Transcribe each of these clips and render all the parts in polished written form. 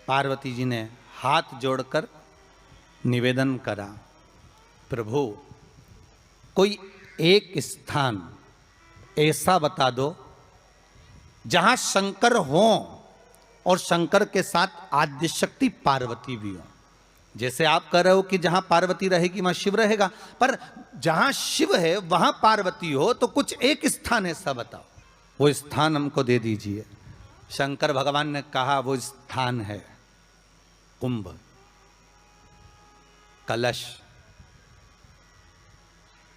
पार्वती जी ने हाथ जोड़कर निवेदन करा, प्रभु कोई एक स्थान ऐसा बता दो जहां शंकर हो और शंकर के साथ आद्यशक्ति पार्वती भी हो। जैसे आप कह रहे हो कि जहां पार्वती रहेगी वहां शिव रहेगा, पर जहां शिव है वहां पार्वती हो, तो कुछ एक स्थान ऐसा बताओ, वो स्थान हमको दे दीजिए। शंकर भगवान ने कहा वो स्थान है कुंभ, कलश।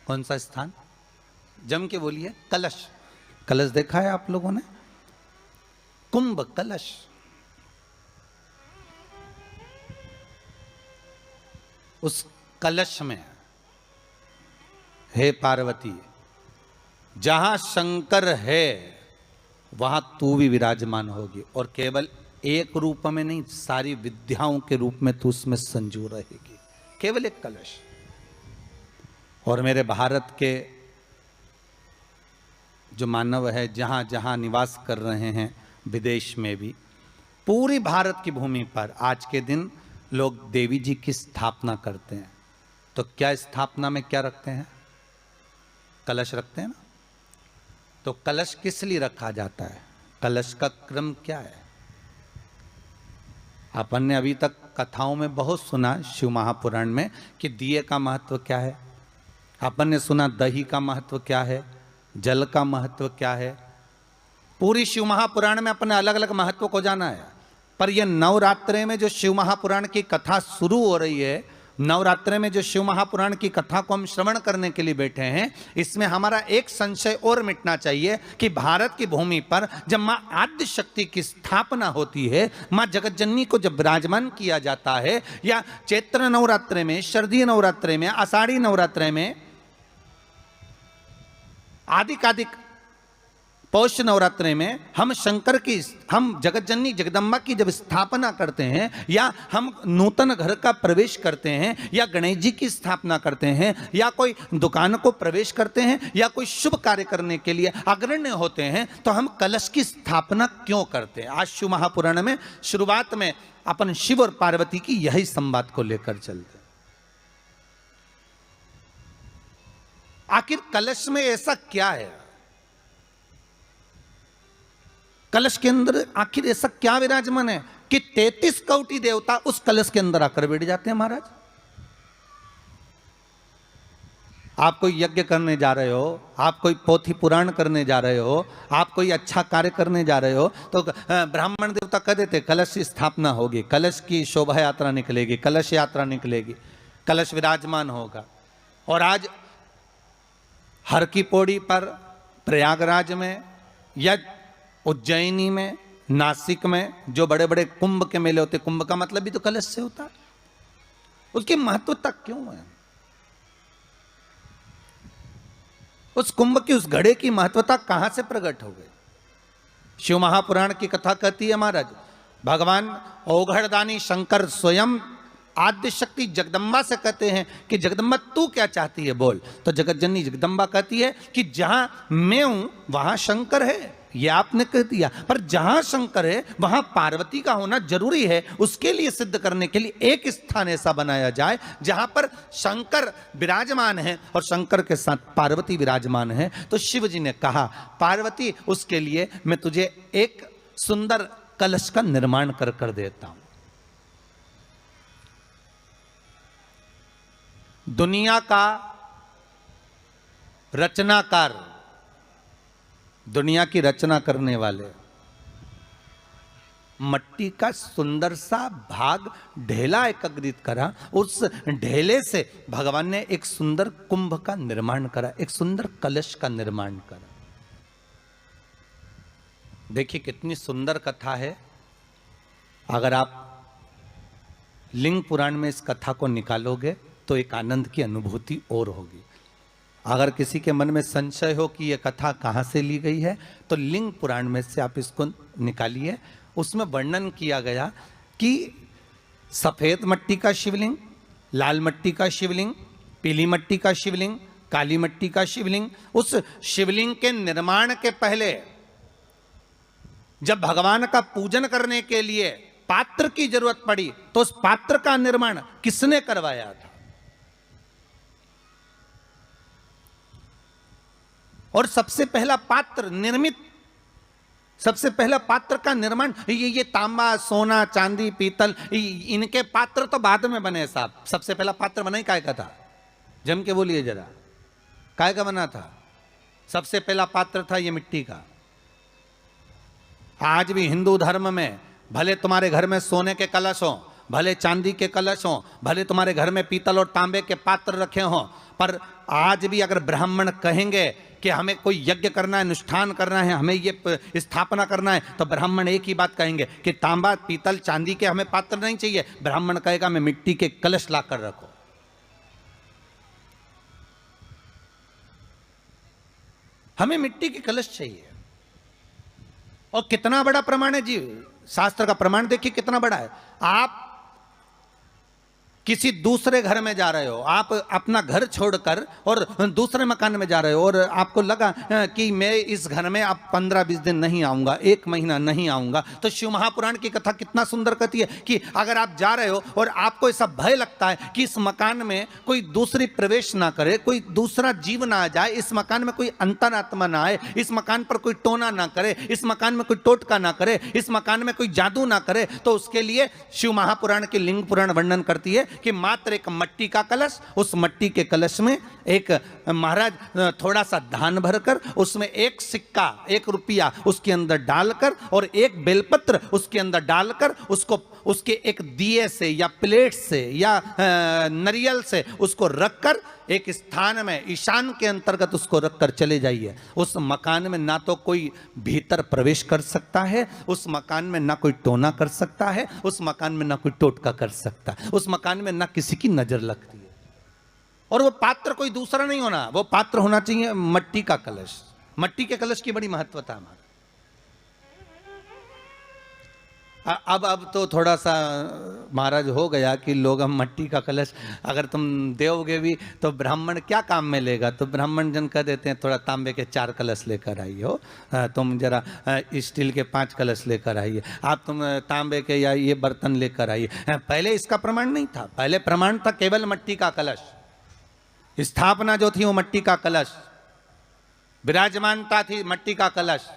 कौन सा स्थान? जम के बोलिए। कलश। कलश देखा है आप लोगों ने? कुंभ कलश। उस कलश में हे पार्वती, जहां शंकर है वहां तू भी विराजमान होगी, और केवल एक रूप में नहीं, सारी विद्याओं के रूप में तू उसमें संजू रहेगी। केवल एक कलश। और मेरे भारत के जो मानव है जहां जहां निवास कर रहे हैं, विदेश में भी, पूरी भारत की भूमि पर आज के दिन लोग देवी जी की स्थापना करते हैं। तो क्या स्थापना में क्या रखते हैं? कलश रखते हैं ना। तो कलश किस लिए रखा जाता है? कलश का क्रम क्या है? अपन ने अभी तक कथाओं में बहुत सुना शिव महापुराण में कि दिए का महत्व क्या है, अपन ने सुना दही का महत्व क्या है, जल का महत्व क्या है। पूरी शिव महापुराण में अपने अलग अलग महत्व को जाना है। पर यह नवरात्रे में जो शिव महापुराण की कथा शुरू हो रही है, नवरात्रे में जो शिव महापुराण की कथा को हम श्रवण करने के लिए बैठे हैं, इसमें हमारा एक संशय और मिटना चाहिए कि भारत की भूमि पर जब मां आद्य शक्ति की स्थापना होती है, मां जगतजननी को जब विराजमान किया जाता है, या चैत्र नवरात्रे में, शरदीय नवरात्रे में, आषाढ़ी नवरात्रे में, आदिकादिक पौष नवरात्रे में हम शंकर की, हम जगतजननी जगदम्बा की जब स्थापना करते हैं, या हम नूतन घर का प्रवेश करते हैं, या गणेश जी की स्थापना करते हैं, या कोई दुकान को प्रवेश करते हैं, या कोई शुभ कार्य करने के लिए अग्रण्य होते हैं, तो हम कलश की स्थापना क्यों करते हैं? आज शिव महापुराण में शुरुआत में अपन शिव और पार्वती की यही संवाद को लेकर चलते हैं। आखिर कलश में ऐसा क्या है? कलश के अंदर आखिर ऐसा क्या विराजमान है कि 33 कोटि देवता उस कलश के अंदर आकर बैठ जाते हैं? महाराज, आप कोई यज्ञ करने जा रहे हो, आप कोई पोथी पुराण करने जा रहे हो, आप कोई अच्छा कार्य करने जा रहे हो, तो ब्राह्मण देवता कह देते कलश की स्थापना होगी, कलश की शोभा यात्रा निकलेगी, कलश यात्रा निकलेगी, कलश विराजमान होगा। और आज हर की पौड़ी पर, प्रयागराज में, या उज्जैनी में, नासिक में जो बड़े बड़े कुंभ के मेले होते, कुंभ का मतलब भी तो कलश से होता है। उसकी महत्वता क्यों है? उस कुंभ की, उस घड़े की महत्वता कहां से प्रकट हो गई? शिव महापुराण की कथा कहती है महाराज, भगवान ओघड़दानी शंकर स्वयं आद्य शक्ति जगदम्बा से कहते हैं कि जगदम्बा तू क्या चाहती है बोल। तो जगतजननी जगदम्बा कहती है कि जहां मैं हूं वहां शंकर है। ये आपने कह दिया, पर जहां शंकर है वहां पार्वती का होना जरूरी है। उसके लिए सिद्ध करने के लिए एक स्थान ऐसा बनाया जाए जहां पर शंकर विराजमान है और शंकर के साथ पार्वती विराजमान है। तो शिव जी ने कहा, पार्वती उसके लिए मैं तुझे एक सुंदर कलश का निर्माण कर देता हूं। दुनिया का रचनाकार, दुनिया की रचना करने वाले, मट्टी का सुंदर सा भाग ढेला एकत्रित करा, उस ढेले से भगवान ने एक सुंदर कुंभ का निर्माण करा, एक सुंदर कलश का निर्माण करा। देखिए कितनी सुंदर कथा है। अगर आप लिंग पुराण में इस कथा को निकालोगे तो एक आनंद की अनुभूति और होगी। अगर किसी के मन में संशय हो कि यह कथा कहाँ से ली गई है, तो लिंग पुराण में से आप इसको निकालिए। उसमें वर्णन किया गया कि सफेद मट्टी का शिवलिंग, लाल मट्टी का शिवलिंग, पीली मट्टी का शिवलिंग, काली मट्टी का शिवलिंग, उस शिवलिंग के निर्माण के पहले जब भगवान का पूजन करने के लिए पात्र की जरूरत पड़ी तो उस पात्र का निर्माण किसने करवाया था? और सबसे पहला पात्र निर्मित, सबसे पहला पात्र का निर्माण ये तांबा, सोना, चांदी, पीतल, इनके पात्र तो बाद में बने साहब। सबसे पहला पात्र बना ही काय का था? जम के बोलिए जरा, काय का बना था? सबसे पहला पात्र था ये मिट्टी का। आज भी हिंदू धर्म में भले तुम्हारे घर में सोने के कलश हो, भले चांदी के कलश हो, भले तुम्हारे घर में पीतल और तांबे के पात्र रखे हों, पर आज भी अगर ब्राह्मण कहेंगे कि हमें कोई यज्ञ करना है, अनुष्ठान करना है, हमें ये स्थापना करना है, तो ब्राह्मण एक ही बात कहेंगे कि तांबा, पीतल, चांदी के हमें पात्र नहीं चाहिए। ब्राह्मण कहेगा हमें मिट्टी के कलश लाकर रखो। हमें मिट्टी के कलश चाहिए। और कितना बड़ा प्रमाण है जी, शास्त्र का प्रमाण देखिए कितना बड़ा है। आप किसी दूसरे घर में जा रहे हो, आप अपना घर छोड़कर और दूसरे मकान में जा रहे हो, और आपको लगा कि मैं इस घर में अब 15-20 दिन नहीं आऊंगा, 1 महीना नहीं आऊंगा, तो शिव महापुराण की कथा कितना सुंदर कहती है कि अगर आप जा रहे हो और आपको ऐसा भय लगता है कि इस मकान में कोई दूसरी प्रवेश ना करे, कोई दूसरा जीव ना आ जाए, इस मकान में कोई अंतरात्मा ना आए, इस मकान पर कोई टोना ना करे, इस मकान में कोई टोटका ना करे, इस मकान में कोई जादू ना करे, तो उसके लिए शिव महापुराण की लिंग पुराण वर्णन करती है कि मात्र एक मट्टी का कलश, उस मट्टी के कलश में एक महाराज थोड़ा सा धान भरकर, उसमें एक सिक्का, 1 रुपया उसके अंदर डालकर और एक बेलपत्र उसके अंदर डालकर उसको उसके एक दिए से या प्लेट से या नरियल से उसको रखकर एक स्थान में ईशान के अंतर्गत उसको रखकर चले जाइए। उस मकान में ना तो कोई भीतर प्रवेश कर सकता है, उस मकान में ना कोई टोना कर सकता है, उस मकान में ना कोई टोटका कर सकता है, उस मकान में ना किसी की नजर लगती है। और वो पात्र कोई दूसरा नहीं होना, वो पात्र होना चाहिए मट्टी का कलश। मट्टी के कलश की बड़ी महत्वता है। अब तो थोड़ा सा महाराज हो गया कि लोग हम मट्टी का कलश अगर तुम दोगे भी तो ब्राह्मण क्या काम में लेगा, तो ब्राह्मण जन कह देते हैं थोड़ा तांबे के 4 कलश लेकर आइए हो, तुम जरा स्टील के 5 कलश लेकर आइए, आप तुम तांबे के या ये बर्तन लेकर आइए। पहले इसका प्रमाण नहीं था, पहले प्रमाण था केवल मट्टी का कलश। स्थापना जो थी वो मट्टी का कलश, विराजमानता थी मट्टी का कलश,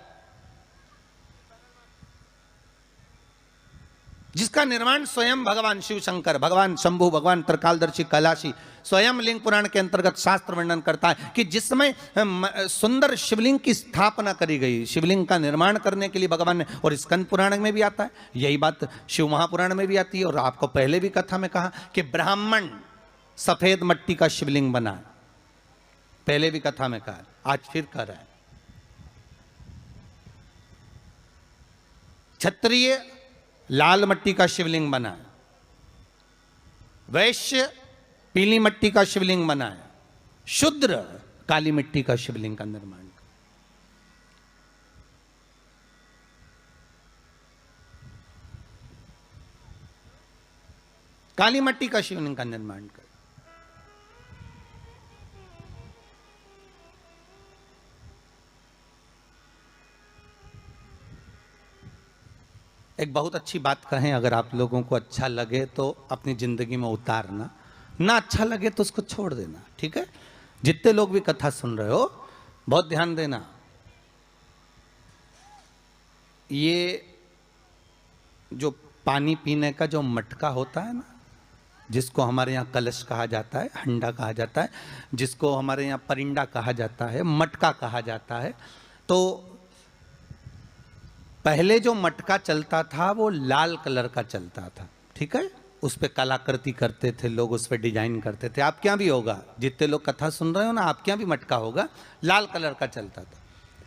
जिसका निर्माण स्वयं भगवान शिव शंकर, भगवान शंभु, भगवान त्रिकालदर्शी कैलाशी स्वयं लिंग पुराण के अंतर्गत शास्त्र वर्णन करता है कि जिसमें सुंदर शिवलिंग की स्थापना करी गई, शिवलिंग का निर्माण करने के लिए भगवान ने, और स्कंद पुराण में भी आता है, यही बात शिव महापुराण में भी आती है। और आपको पहले भी कथा में कहा कि ब्राह्मण सफेद मट्टी का शिवलिंग बना, पहले भी कथा में कहा, आज फिर कह रहा है। क्षत्रिय लाल मट्टी का शिवलिंग बना है, वैश्य पीली मट्टी का शिवलिंग बना है, शूद्र काली मिट्टी का शिवलिंग का निर्माण। काली मट्टी का शिवलिंग का निर्माण कर। एक बहुत अच्छी बात कहें, अगर आप लोगों को अच्छा लगे तो अपनी जिंदगी में उतारना, ना अच्छा लगे तो उसको छोड़ देना, ठीक है। जितने लोग भी कथा सुन रहे हो बहुत ध्यान देना। ये जो पानी पीने का जो मटका होता है ना, जिसको हमारे यहाँ कलश कहा जाता है, हंडा कहा जाता है, जिसको हमारे यहाँ परिंडा कहा जाता है, मटका कहा जाता है, तो पहले जो मटका चलता था वो लाल कलर का चलता था, ठीक है। उस पर कलाकृति करते थे लोग, उस पर डिजाइन करते थे। आपके यहाँ भी होगा, जितने लोग कथा सुन रहे हो ना, आपके यहाँ भी मटका होगा, लाल कलर का चलता था।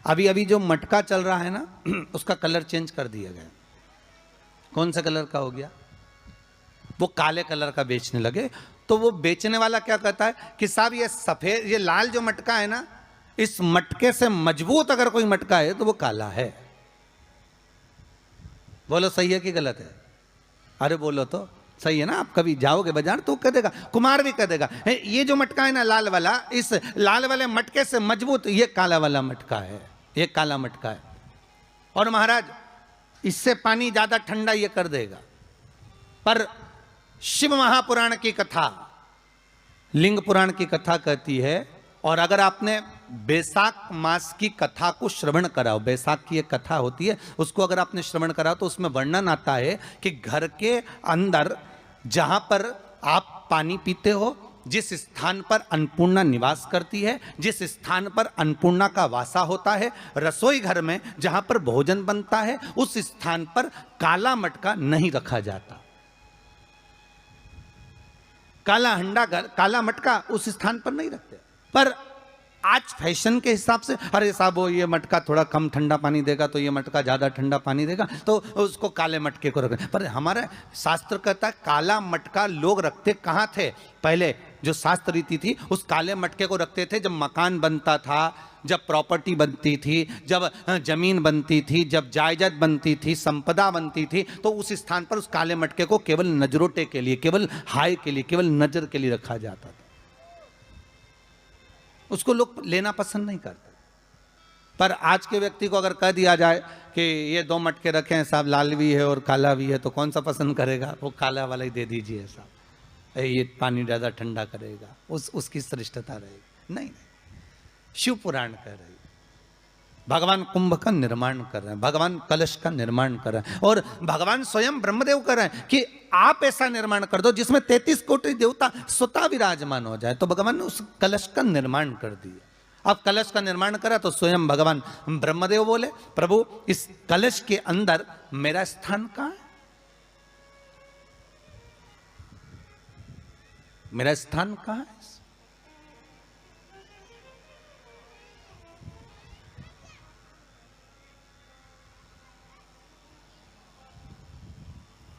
अभी अभी जो मटका चल रहा है ना, उसका कलर चेंज कर दिया गया। कौन सा कलर का हो गया? वो काले कलर का बेचने लगे। तो वो बेचने वाला क्या कहता है कि साहब ये सफेद, ये लाल जो मटका है ना, इस मटके से मजबूत अगर कोई मटका है तो वो काला है। बोलो सही है कि गलत है? अरे बोलो तो सही है ना। आप कभी जाओगे बाजार तो कह देगा, कुमार भी कह देगा, ये जो मटका है ना लाल वाला, इस लाल वाले मटके से मजबूत ये काला वाला मटका है, ये काला मटका है। और महाराज इससे पानी ज्यादा ठंडा ये कर देगा, पर शिव महापुराण की कथा, लिंग पुराण की कथा कहती है, और अगर आपने बैसाख मास की कथा को श्रवण कराओ, बैसाख की एक कथा होती है, उसको अगर आपने श्रवण कराओ तो उसमें वर्णन आता है कि घर के अंदर जहां पर आप पानी पीते हो, जिस स्थान पर अन्नपूर्णा निवास करती है, जिस स्थान पर अन्नपूर्णा का वासा होता है, रसोई घर में जहां पर भोजन बनता है, उस स्थान पर काला मटका नहीं रखा जाता। काला हंडा, काला मटका उस स्थान पर नहीं रखते। पर आज फैशन के हिसाब से, अरे साहब वो ये मटका थोड़ा कम ठंडा पानी देगा तो ये मटका ज्यादा ठंडा पानी देगा, तो उसको काले मटके को रखें। पर हमारा शास्त्र कहता है काला मटका लोग रखते कहाँ थे? पहले जो शास्त्र रीति थी, उस काले मटके को रखते थे जब मकान बनता था, जब प्रॉपर्टी बनती थी, जब जमीन बनती थी, जब जायदाद बनती थी, संपदा बनती थी, तो उस स्थान पर उस काले मटके को केवल नजरोटे के लिए, केवल हाय के लिए, केवल नजर के लिए रखा जाता था। उसको लोग लेना पसंद नहीं करते। पर आज के व्यक्ति को अगर कह दिया जाए कि ये 2 मटके रखे हैं साहब, लाल भी है और काला भी है, तो कौन सा पसंद करेगा? वो काला वाला ही दे दीजिए साहब, ये पानी ज़्यादा ठंडा करेगा, उसकी श्रेष्ठता रहेगी। नहीं, शिव पुराण कह रही, भगवान कुंभ का निर्माण कर रहे हैं, भगवान कलश का निर्माण कर रहे हैं, और भगवान स्वयं ब्रह्मदेव कर रहे हैं कि आप ऐसा निर्माण कर दो जिसमें 33 कोटि देवता स्वतः विराजमान हो जाए। तो भगवान ने उस कलश का निर्माण कर दिया। अब कलश का निर्माण करा तो स्वयं भगवान ब्रह्मदेव बोले, प्रभु इस कलश के अंदर मेरा स्थान कहां है? मेरा स्थान कहां है?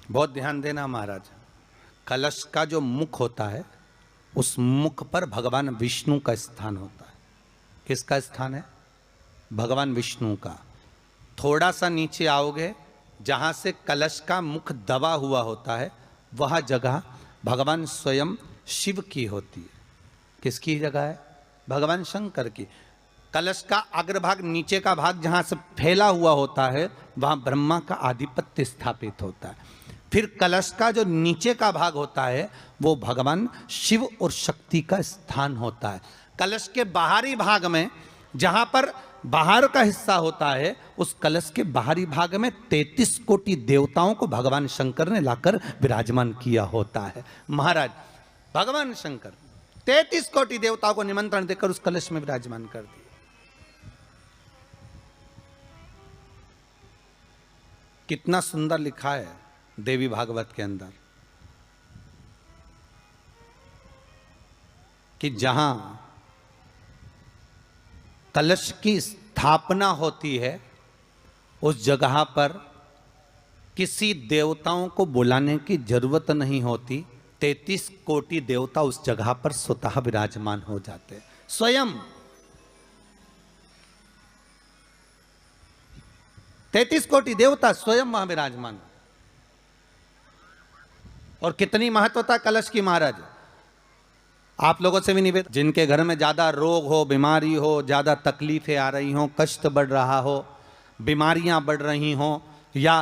बहुत ध्यान देना महाराज, कलश का जो मुख होता है, उस मुख पर भगवान विष्णु का स्थान होता है। किसका स्थान है? भगवान विष्णु का। थोड़ा सा नीचे आओगे, जहां से कलश का मुख दबा हुआ होता है, वह जगह भगवान स्वयं शिव की होती है। किसकी जगह है? भगवान शंकर की। कलश का अग्रभाग, नीचे का भाग जहां से फैला हुआ होता है, वहां ब्रह्मा का आधिपत्य स्थापित होता है। फिर कलश का जो नीचे का भाग होता है, वो भगवान शिव और शक्ति का स्थान होता है। कलश के बाहरी भाग में, जहां पर बाहर का हिस्सा होता है, उस कलश के बाहरी भाग में 33 कोटि देवताओं को भगवान शंकर ने लाकर विराजमान किया होता है। महाराज भगवान शंकर 33 कोटि देवताओं को निमंत्रण देकर उस कलश में विराजमान कर दिया। कितना सुंदर लिखा है देवी भागवत के अंदर कि जहां कलश की स्थापना होती है, उस जगह पर किसी देवताओं को बुलाने की जरूरत नहीं होती। 33 कोटि देवता उस जगह पर स्वतः विराजमान हो जाते हैं। स्वयं 33 कोटि देवता स्वयं वहां विराजमान। और कितनी महत्वता कलश की महाराज। आप लोगों से भी निवेदन, जिनके घर में ज्यादा रोग हो, बीमारी हो, ज्यादा तकलीफें आ रही हो, कष्ट बढ़ रहा हो, बीमारियां बढ़ रही हो, या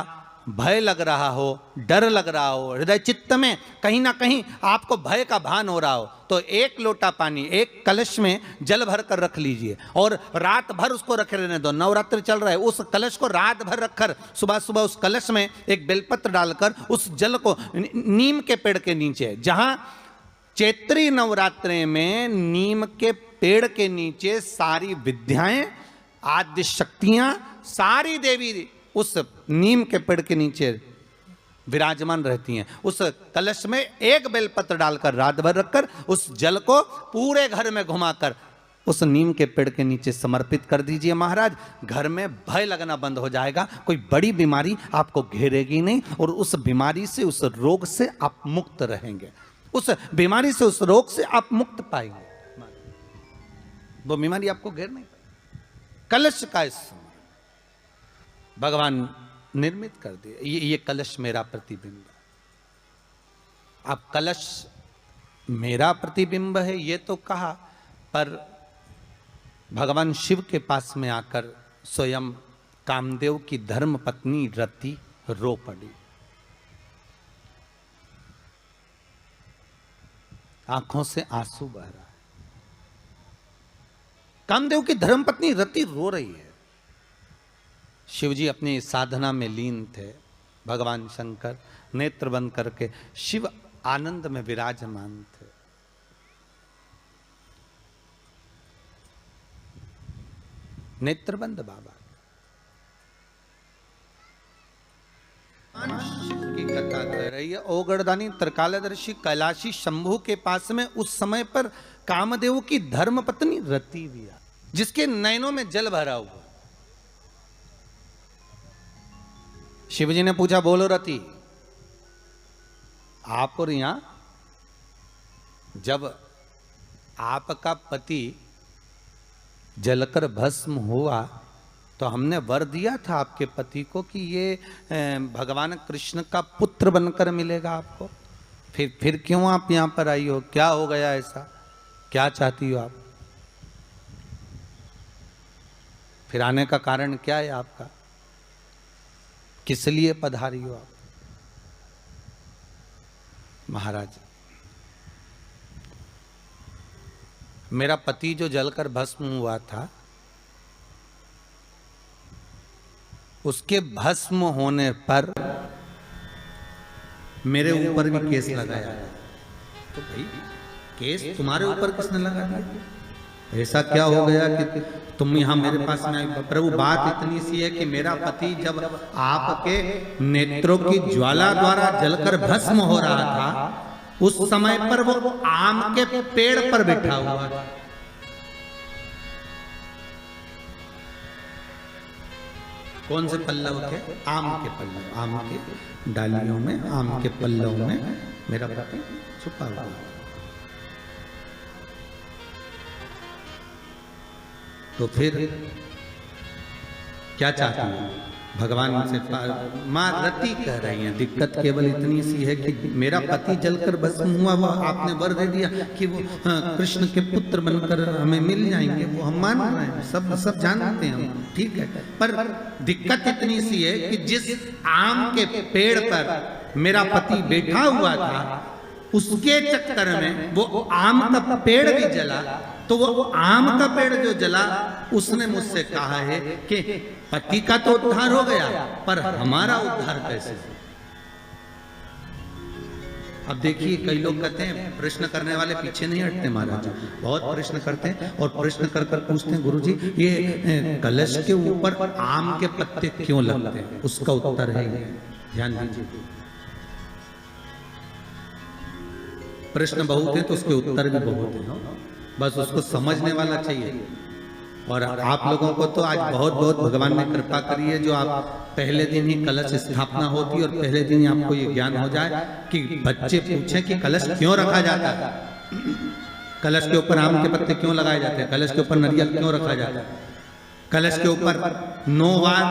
भय लग रहा हो, डर लग रहा हो, हृदय चित्त में कहीं ना कहीं आपको भय का भान हो रहा हो, तो 1 लोटा पानी, एक कलश में जल भर कर रख लीजिए और रात भर उसको रखे रहने दो। नवरात्रि चल रहा है, उस कलश को रात भर रखकर सुबह सुबह उस कलश में एक बेलपत्र डालकर उस जल को नीम के पेड़ के नीचे, जहां चैत्री नवरात्रि में नीम के पेड़ के नीचे सारी विद्याएं, आद्य शक्तियां, सारी देवी उस नीम के पेड़ के नीचे विराजमान रहती हैं। उस कलश में एक बेलपत्र डालकर रात भर रखकर उस जल को पूरे घर में घुमाकर उस नीम के पेड़ के नीचे समर्पित कर दीजिए महाराज। घर में भय लगना बंद हो जाएगा, कोई बड़ी बीमारी आपको घेरेगी नहीं, और उस बीमारी से, उस रोग से आप मुक्त रहेंगे। उस बीमारी से, उस रोग से आप मुक्त पाएंगे, वो बीमारी आपको घेर नहीं पाएगी। कलश का इस भगवान निर्मित कर दिए। ये कलश मेरा प्रतिबिंब है। अब कलश मेरा प्रतिबिंब है ये तो कहा, पर भगवान शिव के पास में आकर स्वयं कामदेव की धर्म पत्नी रति रो पड़ी। आंखों से आंसू बह रहा है। कामदेव की धर्मपत्नी रति रो रही है। शिवजी अपनी साधना में लीन थे। भगवान शंकर नेत्र बंद करके शिव आनंद में विराजमान थे। नेत्र बंद बाबा की कथा कह रही है। ओगड़दानी त्रिकालदर्शी कैलाशी शंभु के पास में उस समय पर कामदेव की धर्मपत्नी रति भी आ, जिसके नयनों में जल भरा हुआ। शिवजी ने पूछा, बोलो रति, आप और यहां जब आपका पति जलकर भस्म हुआ तो हमने वर दिया था आपके पति को कि ये भगवान कृष्ण का पुत्र बनकर मिलेगा आपको। फिर क्यों आप यहां पर आई हो? क्या हो गया ऐसा? क्या चाहती हो आप? फिर आने का कारण क्या है आपका? किस लिए पधारी हो आप? महाराज, मेरा पति जो जलकर भस्म हुआ था, उसके भस्म होने पर मेरे ऊपर भी केस लगाया। तो भाई केस तुम्हारे ऊपर किसने लगा दिया? ऐसा क्या हो गया कि तुम यहां मेरे पास में आई? प्रभु, बात इतनी सी है कि मेरा पति जब आपके नेत्रों की ज्वाला द्वारा जलकर भस्म हो रहा था, उस समय पर वो आम के पेड़ पर बैठा हुआ था। कौन से पल्लव थे? आम के पल्लव। आम के डालियों में, आम के पल्लव में मेरा पति छुपा हुआ। तो फिर क्या चाहती है? भगवान से मां रति कह रही हैं, दिक्कत केवल इतनी सी है कि मेरा पति जलकर भस्म हुआ, वो आपने वर दे दिया कि वो कृष्ण के पुत्र बनकर हमें मिल जाएंगे। वो हम मान रहे हैं, सब जानते हैं हम, ठीक है। पर दिक्कत इतनी सी है कि जिस आम के पेड़ पर मेरा पति बैठा हुआ था, उसके चक्कर में वो आम का पेड़ भी जला। तो वो आम का पेड़ जो जला, उसने मुझसे कहा है कि पति का तो उद्धार हो गया, पर हमारा उद्धार कैसे? अब देखिए, कई लोग कहते हैं प्रश्न करने वाले पीछे नहीं हटते महाराज, बहुत प्रश्न करते हैं और प्रश्न कर कर पूछते हैं, गुरुजी ये कलश के ऊपर आम के पत्ते क्यों लगते हैं? उसका उत्तर है, ध्यान दीजिए। प्रश्न बहुत है तो उसके उत्तर भी बहुत है, बस उसको समझने वाला चाहिए। और आप लोगों को तो आज बहुत बहुत भगवान ने कृपा करी है, जो आप पहले दिन ही कलश स्थापना होती और पहले दिन ही आपको ये ज्ञान हो जाए कि बच्चे पूछें कि कलश क्यों रखा जाता है, कलश के ऊपर आम के पत्ते क्यों लगाए जाते हैं, कलश के ऊपर नारियल क्यों रखा जाता है, कलश के ऊपर 9 बार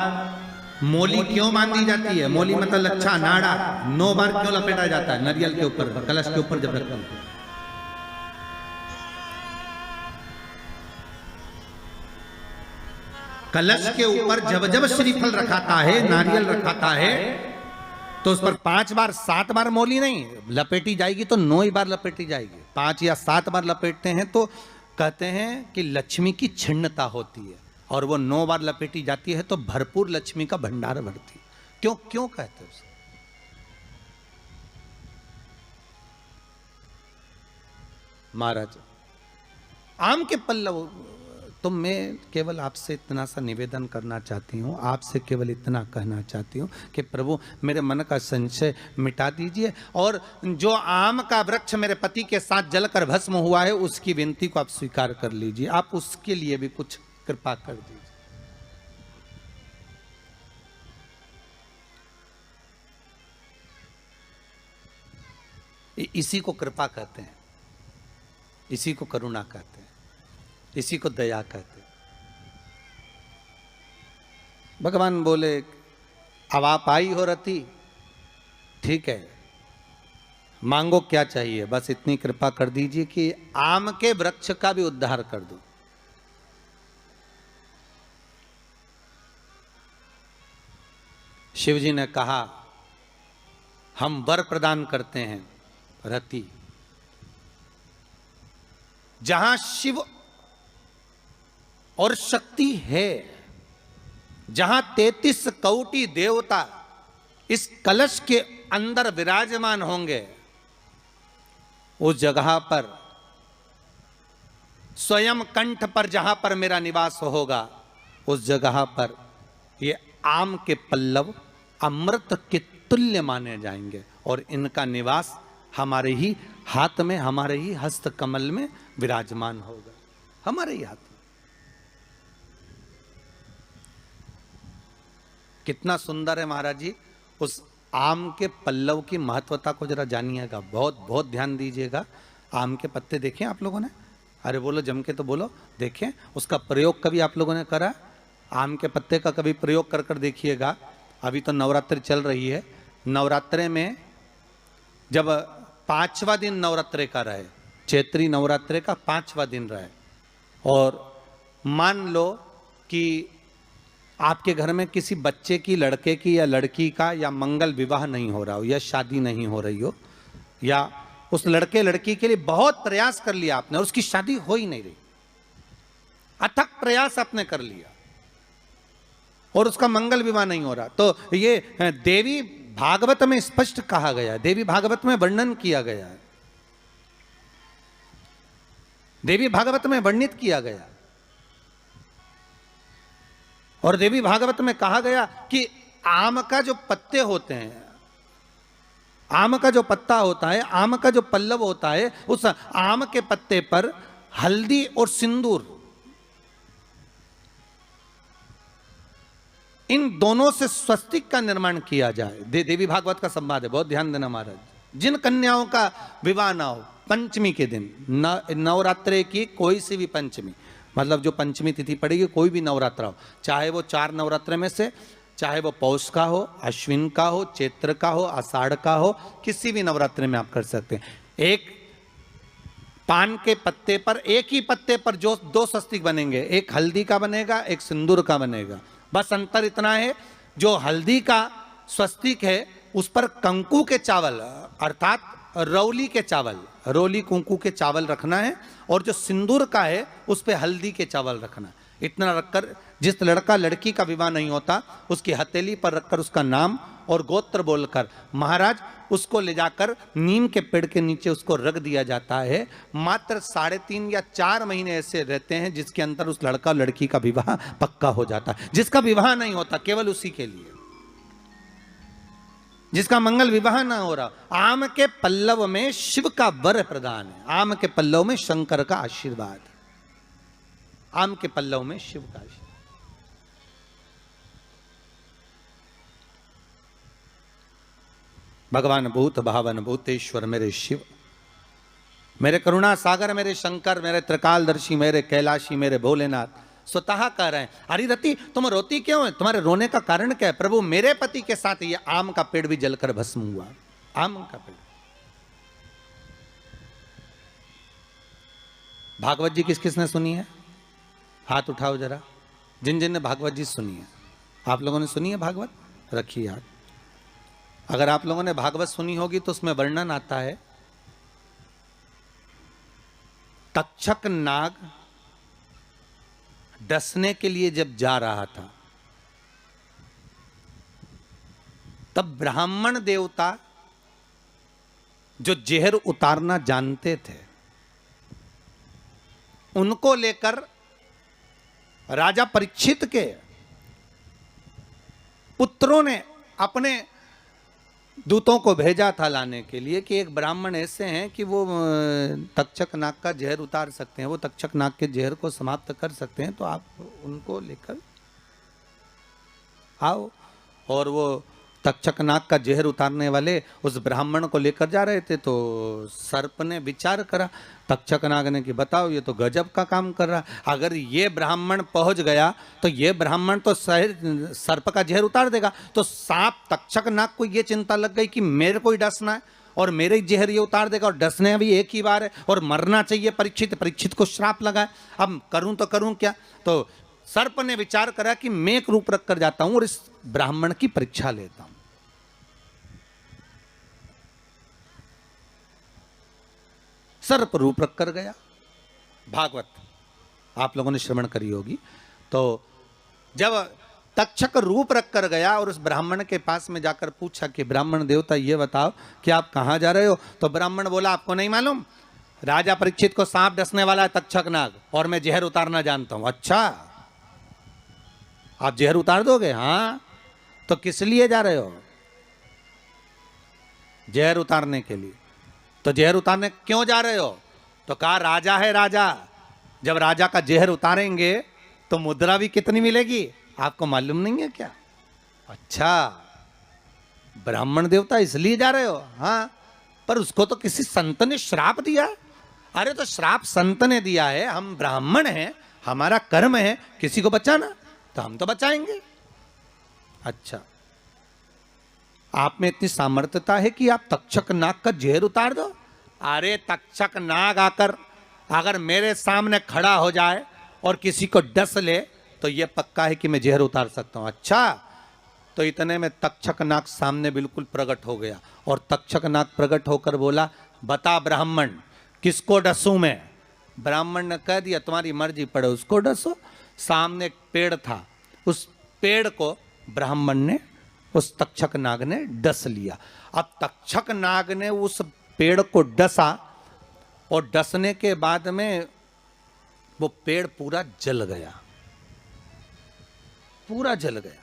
मोली क्यों बांधी जाती है, मोली मतलब लच्छा नाड़ा 9 बार क्यों लपेटा जाता है नारियल के ऊपर, कलश के ऊपर जब रखते हैं। कलश के ऊपर जब जब श्रीफल रखाता है, नारियल रखाता है, तो उस पर 5 बार 7 बार मोली नहीं लपेटी जाएगी, तो 9 ही बार लपेटी जाएगी। 5 या 7 बार लपेटते हैं तो कहते हैं कि लक्ष्मी की छिन्नता होती है, और वो 9 बार लपेटी जाती है तो भरपूर लक्ष्मी का भंडार भरती है। क्यों क्यों कहते हैं? महाराज, आम के पल्लव, तो मैं केवल आपसे इतना सा निवेदन करना चाहती हूँ, आपसे केवल इतना कहना चाहती हूँ कि प्रभु मेरे मन का संशय मिटा दीजिए, और जो आम का वृक्ष मेरे पति के साथ जलकर भस्म हुआ है, उसकी विनती को आप स्वीकार कर लीजिए। आप उसके लिए भी कुछ कृपा कर दीजिए। इसी को कृपा कहते हैं, इसी को करुणा कहते हैं, इसी को दया कहते। भगवान बोले, अब आप आई हो रति, ठीक है, मांगो क्या चाहिए, बस इतनी कृपा कर दीजिए कि आम के वृक्ष का भी उद्धार कर दो। शिवजी ने कहा, हम वर प्रदान करते हैं रति, जहां शिव और शक्ति है, जहां 33 कोटि देवता इस कलश के अंदर विराजमान होंगे, उस जगह पर स्वयं कंठ पर जहां पर मेरा निवास होगा, उस जगह पर ये आम के पल्लव अमृत के तुल्य माने जाएंगे और इनका निवास हमारे ही हाथ में, हमारे ही हस्त कमल में विराजमान होगा, हमारे ही हाथ में। कितना सुंदर है महाराज जी। उस आम के पल्लव की महत्वता को जरा जानिएगा, बहुत बहुत ध्यान दीजिएगा। आम के पत्ते देखें आप लोगों ने? अरे बोलो, जम के तो बोलो। देखें, उसका प्रयोग कभी आप लोगों ने करा? आम के पत्ते का कभी प्रयोग कर कर देखिएगा। अभी तो नवरात्रि चल रही है, नवरात्रे में जब 5वां दिन नवरात्रे का रहे, चैत्री नवरात्रे का 5वां दिन रहे, और मान लो कि आपके घर में किसी बच्चे की, लड़के की या लड़की का या मंगल विवाह नहीं हो रहा हो, या शादी नहीं हो रही हो, या उस लड़के लड़की के लिए बहुत प्रयास कर लिया आपने और उसकी शादी हो ही नहीं रही, अथक प्रयास आपने कर लिया और उसका मंगल विवाह नहीं हो रहा, तो ये देवी भागवत में स्पष्ट कहा गया है, देवी भागवत में वर्णन किया गया है, देवी भागवत में वर्णित किया गया। और देवी भागवत में कहा गया कि आम का जो पत्ते होते हैं, आम का जो पत्ता होता है, आम का जो पल्लव होता है, उस आम के पत्ते पर हल्दी और सिंदूर, इन दोनों से स्वस्तिक का निर्माण किया जाए। देवी भागवत का संवाद है, बहुत ध्यान देना महाराज। जिन कन्याओं का विवाह ना हो पंचमी के दिन, नवरात्रे की कोई सी भी पंचमी, मतलब जो पंचमी तिथि पड़ेगी, कोई भी नवरात्र हो, चाहे वो 4 नवरात्रे में से, चाहे वो पौष का हो, अश्विन का हो, चैत्र का हो, आषाढ़ का हो, किसी भी नवरात्रि में आप कर सकते हैं। एक पान के पत्ते पर, एक ही पत्ते पर जो 2 स्वस्तिक बनेंगे, एक हल्दी का बनेगा, एक सिंदूर का बनेगा। बस अंतर इतना है, जो हल्दी का स्वस्तिक है उस पर कंकु के चावल, अर्थात रौली के चावल, रोली कुंकू के चावल रखना है, और जो सिंदूर का है उस पे हल्दी के चावल रखना है। इतना रखकर जिस लड़का लड़की का विवाह नहीं होता, उसकी हथेली पर रखकर उसका नाम और गोत्र बोलकर महाराज उसको ले जाकर नीम के पेड़ के नीचे उसको रख दिया जाता है। मात्र 3.5 या 4 महीने ऐसे रहते हैं जिसके अंदर उस लड़का लड़की का विवाह पक्का हो जाता है। जिसका विवाह नहीं होता केवल उसी के लिए, जिसका मंगल विवाह ना हो रहा, आम के पल्लव में शिव का वर प्रदान है, आम के पल्लव में शंकर का आशीर्वाद, आम के पल्लव में शिव का आशीर्वाद। भगवान भूत भावन भूतेश्वर मेरे शिव, मेरे करुणा सागर, मेरे शंकर, मेरे त्रिकालदर्शी, मेरे कैलाशी, मेरे भोलेनाथ स्वतः कह रहे हैं, हरिरति तुम रोती क्यों है, तुम्हारे रोने का कारण क्या है? प्रभु मेरे पति के साथ ये आम का पेड़ भी जलकर भस्म हुआ, आम का पेड़। भागवत जी किस किसने सुनी है? हाथ उठाओ जरा, जिन जिन ने भागवत जी सुनी है। आप लोगों ने सुनी है भागवत? रखिए हाथ। अगर आप लोगों ने भागवत सुनी होगी तो उसमें वर्णन आता है, तक्षक नाग डसने के लिए जब जा रहा था, तब ब्राह्मण देवता जो जहर उतारना जानते थे, उनको लेकर राजा परीक्षित के पुत्रों ने अपने दूतों को भेजा था लाने के लिए कि एक ब्राह्मण ऐसे हैं कि वो तक्षक नाग का जहर उतार सकते हैं, वो तक्षक नाग के जहर को समाप्त कर सकते हैं, तो आप उनको लेकर आओ। और वो तक्षक नाग का जहर उतारने वाले उस ब्राह्मण को लेकर जा रहे थे, तो सर्प ने विचार करा, तक्षक नाग ने कि बताओ ये तो गजब का काम कर रहा, अगर ये ब्राह्मण पहुंच गया तो ये ब्राह्मण तो सर्प का जहर उतार देगा। तो सांप तक्षक नाग को ये चिंता लग गई कि मेरे को ही डसना है और मेरे ही जहर ये उतार देगा, और डसने भी एक ही बार है और मरना चाहिए परीक्षित, परीक्षित को श्राप लगा है, अब करूं तो करूं क्या। तो सर्प ने विचार करा कि मैं एक रूप रख कर जाता हूं और इस ब्राह्मण की परीक्षा लेता हूं। सर्प रूप रख कर गया भागवत आप लोगों ने श्रवण करी होगी। तो जब तक्षक रूप रख कर गया और उस ब्राह्मण के पास में जाकर पूछा कि ब्राह्मण देवता ये बताओ कि आप कहाँ जा रहे हो, तो ब्राह्मण बोला आपको नहीं मालूम, राजा परीक्षित को सांप डसने वाला है तक्षक नाग, और मैं जहर उतारना जानता हूं। अच्छा, आप जहर उतार दोगे? हाँ। तो किस लिए जा रहे हो? जहर उतारने के लिए। तो जहर उतारने क्यों जा रहे हो? तो कहा राजा है राजा, जब राजा का जहर उतारेंगे तो मुद्रा भी कितनी मिलेगी, आपको मालूम नहीं है क्या? अच्छा, ब्राह्मण देवता इसलिए जा रहे हो? हाँ। पर उसको तो किसी संत ने श्राप दिया। अरे तो श्राप संत ने दिया है, हम ब्राह्मण हैं, हमारा कर्म है किसी को बचाना, तो हम तो बचाएंगे। अच्छा, आप में इतनी सामर्थ्यता है कि आप तक्षक नाग का जहर उतार दो? अरे तक्षक नाग आकर अगर मेरे सामने खड़ा हो जाए और किसी को डस ले तो यह पक्का है कि मैं जहर उतार सकता हूं। अच्छा, तो इतने में तक्षक नाग सामने बिल्कुल प्रकट हो गया और तक्षक नाग प्रकट होकर बोला, बता ब्राह्मण किसको डसूं मैं? ब्राह्मण ने कह दिया तुम्हारी मर्जी पड़े, उसको डसो। सामने एक पेड़ था, उस पेड़ को ब्राह्मण ने, उस तक्षक नाग ने डस लिया। अब तक्षक नाग ने उस पेड़ को डसा और डसने के बाद में वो पेड़ पूरा जल गया, पूरा जल गया।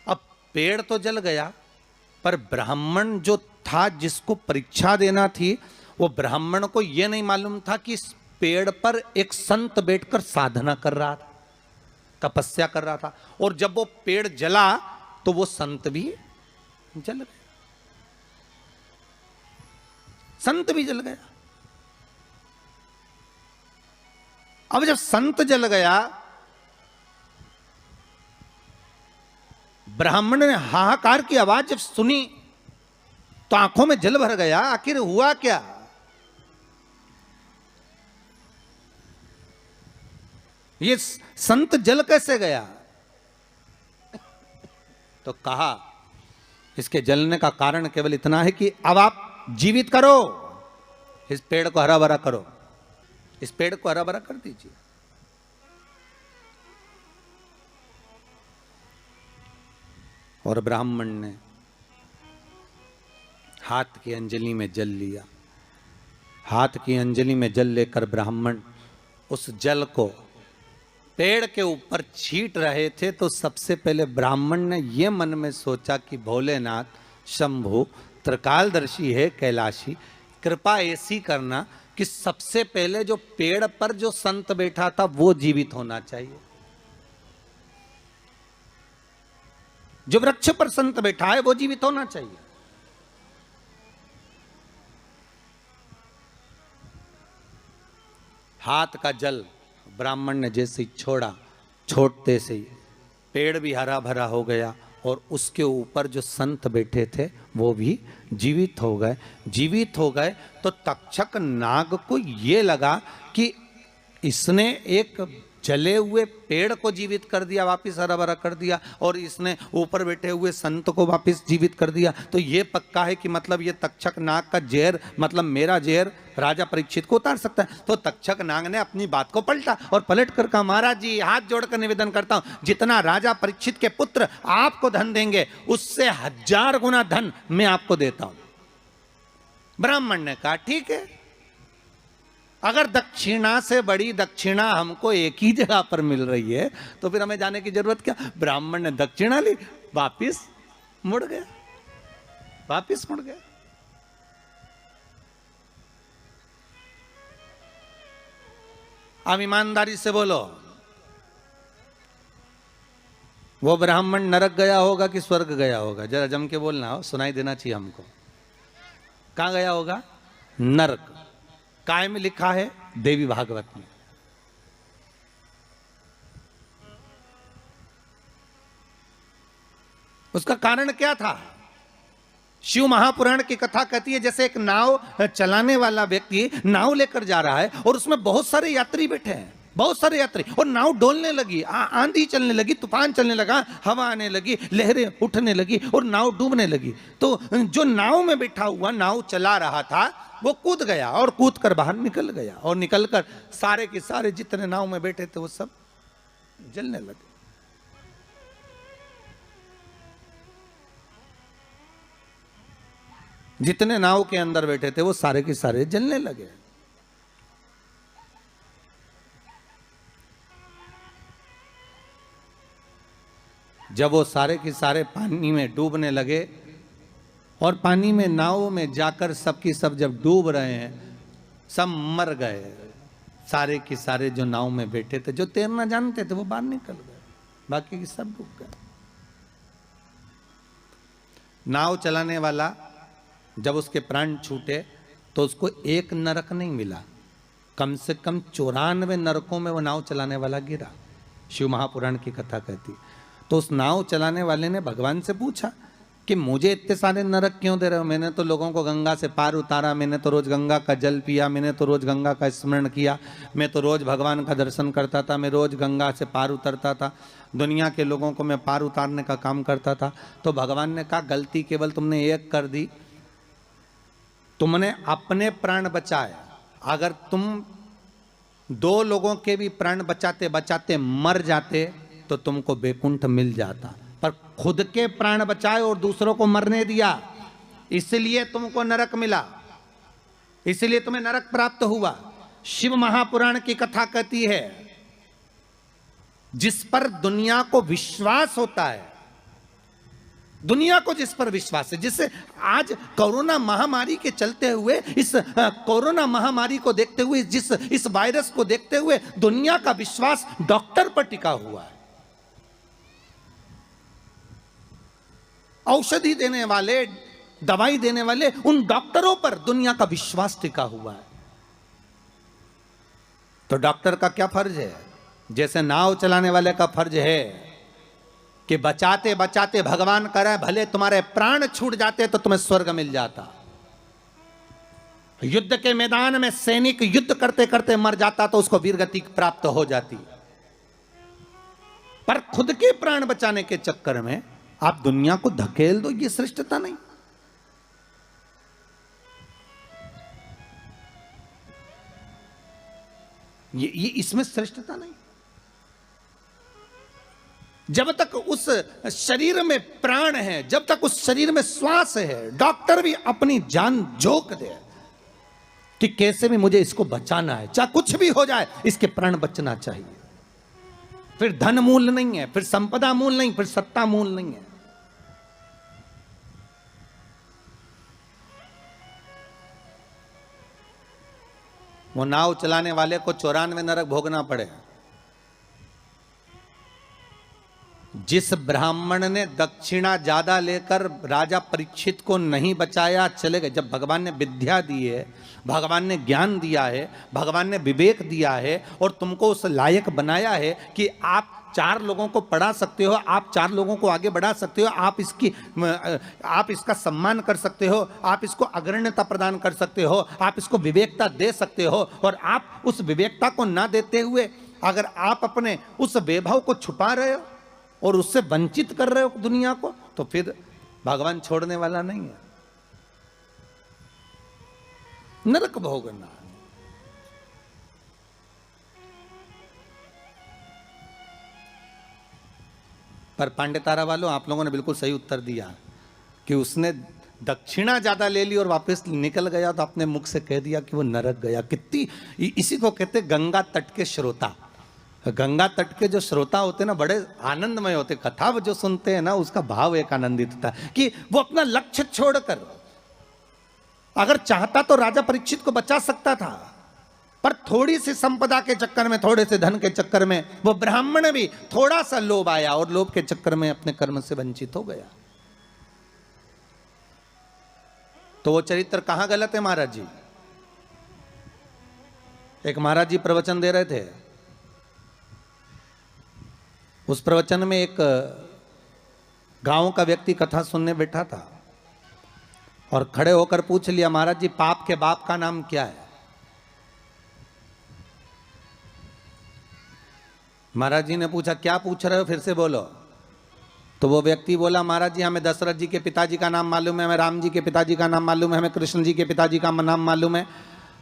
अब पेड़ तो जल गया, पर ब्राह्मण जो था जिसको परीक्षा देना थी, वो ब्राह्मण को यह नहीं मालूम था कि इस पेड़ पर एक संत बैठकर साधना कर रहा था, तपस्या कर रहा था, और जब वो पेड़ जला तो वो संत भी जल गया, संत भी जल गया। अब जब संत जल गया, ब्राह्मण ने हाहाकार की आवाज जब सुनी तो आंखों में जल भर गया। आखिर हुआ क्या? ये संत जल कैसे गया? तो कहा इसके जलने का कारण केवल इतना है कि अब आप जीवित करो, इस पेड़ को हरा भरा करो, इस पेड़ को हरा भरा कर दीजिए। और ब्राह्मण ने हाथ की अंजलि में जल लिया। हाथ की अंजलि में जल लेकर ब्राह्मण उस जल को पेड़ के ऊपर छींट रहे थे, तो सबसे पहले ब्राह्मण ने यह मन में सोचा कि भोलेनाथ शंभु त्रिकालदर्शी है, कैलाशी, कृपा ऐसी करना कि सबसे पहले जो पेड़ पर जो संत बैठा था वो जीवित होना चाहिए। जो वृक्ष पर संत बैठा है वो जीवित होना चाहिए। हाथ का जल ब्राह्मण ने जैसे ही छोड़ा, छोड़ते से ही पेड़ भी हरा भरा हो गया और उसके ऊपर जो संत बैठे थे वो भी जीवित हो गए। जीवित हो गए तो तक्षक नाग को ये लगा कि इसने एक जले हुए पेड़ को जीवित कर दिया, वापिस हरा भरा कर दिया, और इसने ऊपर बैठे हुए संत को वापिस जीवित कर दिया। तो ये पक्का है कि मतलब ये तक्षक नाग का जहर, मतलब मेरा जहर राजा परीक्षित को उतार सकता है। तो तक्षक नाग ने अपनी बात को पलटा और पलट कर कहा, महाराज जी हाथ जोड़कर निवेदन करता हूं, जितना राजा परीक्षित के पुत्र आपको धन देंगे उससे 1000 गुना धन मैं आपको देता हूं। ब्राह्मण ने कहा ठीक है, अगर दक्षिणा से बड़ी दक्षिणा हमको एक ही जगह पर मिल रही है तो फिर हमें जाने की जरूरत क्या। ब्राह्मण ने दक्षिणा ली, वापिस मुड़ गया, वापिस मुड़ गया। अब ईमानदारी से बोलो, वो ब्राह्मण नरक गया होगा कि स्वर्ग गया होगा? जरा जम के बोलना, हो सुनाई देना चाहिए हमको। कहां गया होगा? नरक। काय में लिखा है? देवी भागवत में। उसका कारण क्या था? शिव महापुराण की कथा कहती है जैसे एक नाव चलाने वाला व्यक्ति नाव लेकर जा रहा है और उसमें बहुत सारे यात्री बैठे हैं, बहुत सारे यात्री, और नाव डोलने लगी, आंधी चलने लगी, तूफान चलने लगा, हवा आने लगी, लहरें उठने लगी और नाव डूबने लगी। तो जो नाव में बैठा हुआ नाव चला रहा था वो कूद गया और कूद कर बाहर निकल गया, और निकलकर सारे के सारे जितने नाव में बैठे थे वो सब जलने लगे। जितने नाव के अंदर बैठे थे वो सारे के सारे जलने लगे। जब वो सारे के सारे पानी में डूबने लगे और पानी में नाव में जाकर सबकी सब जब डूब रहे हैं, सब मर गए। सारे के सारे जो नाव में बैठे थे, जो तैरना जानते थे वो बाहर निकल गए, बाकी के सब डूब गए। नाव चलाने वाला जब उसके प्राण छूटे तो उसको एक नरक नहीं मिला, कम से कम 94 नरकों में वो नाव चलाने वाला गिरा। शिव महापुराण की कथा कहती। तो उस नाव चलाने वाले ने भगवान से पूछा कि मुझे इतने सारे नरक क्यों दे रहे हो? मैंने तो लोगों को गंगा से पार उतारा, मैंने तो रोज गंगा का जल पिया, मैंने तो रोज गंगा का स्मरण किया, मैं तो रोज भगवान का दर्शन करता था, मैं रोज गंगा से पार उतरता था, दुनिया के लोगों को मैं पार उतारने का काम करता था। तो भगवान ने कहा गलती केवल तुमने एक कर दी, तुमने अपने प्राण बचाए। अगर तुम 2 लोगों के भी प्राण बचाते बचाते मर जाते तो तुमको बैकुंठ मिल जाता, पर खुद के प्राण बचाए और दूसरों को मरने दिया, इसलिए तुमको नरक मिला, इसलिए तुम्हें नरक प्राप्त हुआ। शिव महापुराण की कथा कहती है जिस पर दुनिया को विश्वास होता है, दुनिया को जिस पर विश्वास है, जिससे आज कोरोना महामारी के चलते हुए, इस कोरोना महामारी को देखते हुए, इस वायरस को देखते हुए दुनिया का विश्वास डॉक्टर पर टिका हुआ है। औषधि देने वाले, दवाई देने वाले, उन डॉक्टरों पर दुनिया का विश्वास टिका हुआ है। तो डॉक्टर का क्या फर्ज है? जैसे नाव चलाने वाले का फर्ज है कि बचाते बचाते भगवान करे भले तुम्हारे प्राण छूट जाते तो तुम्हें स्वर्ग मिल जाता। युद्ध के मैदान में सैनिक युद्ध करते करते मर जाता तो उसको वीरगति प्राप्त हो जाती, पर खुद के प्राण बचाने के चक्कर में आप दुनिया को धकेल दो, ये श्रेष्ठता नहीं। ये इसमें श्रेष्ठता नहीं। जब तक उस शरीर में प्राण है, जब तक उस शरीर में श्वास है, डॉक्टर भी अपनी जान झोंक दे कि कैसे भी मुझे इसको बचाना है, चाहे कुछ भी हो जाए इसके प्राण बचना चाहिए। फिर धन मूल नहीं है, फिर संपदा मूल नहीं, फिर सत्ता मूल नहीं है। वो नाव चलाने वाले को 94 नरक भोगना पड़े। जिस ब्राह्मण ने दक्षिणा ज्यादा लेकर राजा परीक्षित को नहीं बचाया, चले गए। जब भगवान ने विद्या दी है, भगवान ने ज्ञान दिया है, भगवान ने विवेक दिया है और तुमको उस लायक बनाया है कि आप 4 लोगों को पढ़ा सकते हो, आप 4 लोगों को आगे बढ़ा सकते हो, आप इसका सम्मान कर सकते हो, आप इसको अग्रण्यता प्रदान कर सकते हो, आप इसको विवेकता दे सकते हो। और आप उस विवेकता को ना देते हुए अगर आप अपने उस वैभव को छुपा रहे हो और उससे वंचित कर रहे हो दुनिया को, तो फिर भगवान छोड़ने वाला नहीं है। नरक भोगना। पर पांडेतारा वालों, आप लोगों ने बिल्कुल सही उत्तर दिया कि उसने दक्षिणा ज्यादा ले ली और वापस निकल गया तो अपने मुख से कह दिया कि वो नरक गया। कितनी, इसी को कहते गंगा तट के श्रोता। गंगा तट के जो श्रोता होते हैं ना, बड़े आनंदमय होते। कथा जो सुनते हैं ना, उसका भाव एक आनंदित होता है कि वो अपना लक्ष्य छोड़कर, अगर चाहता तो राजा परीक्षित को बचा सकता था, पर थोड़ी सी संपदा के चक्कर में, थोड़े से धन के चक्कर में वो ब्राह्मण भी थोड़ा सा लोभ आया और लोभ के चक्कर में अपने कर्म से वंचित हो गया। तो वो चरित्र कहां गलत है महाराज जी? एक महाराज जी प्रवचन दे रहे थे, उस प्रवचन में एक गांव का व्यक्ति कथा सुनने बैठा था और खड़े होकर पूछ लिया, महाराज जी पाप के बाप का नाम क्या है? महाराज जी ने पूछा क्या पूछ रहे हो, फिर से बोलो। तो वो व्यक्ति बोला महाराज जी हमें दशरथ जी के पिताजी का नाम मालूम है, हमें राम जी के पिताजी का नाम मालूम है, हमें कृष्ण जी के पिताजी का नाम मालूम है,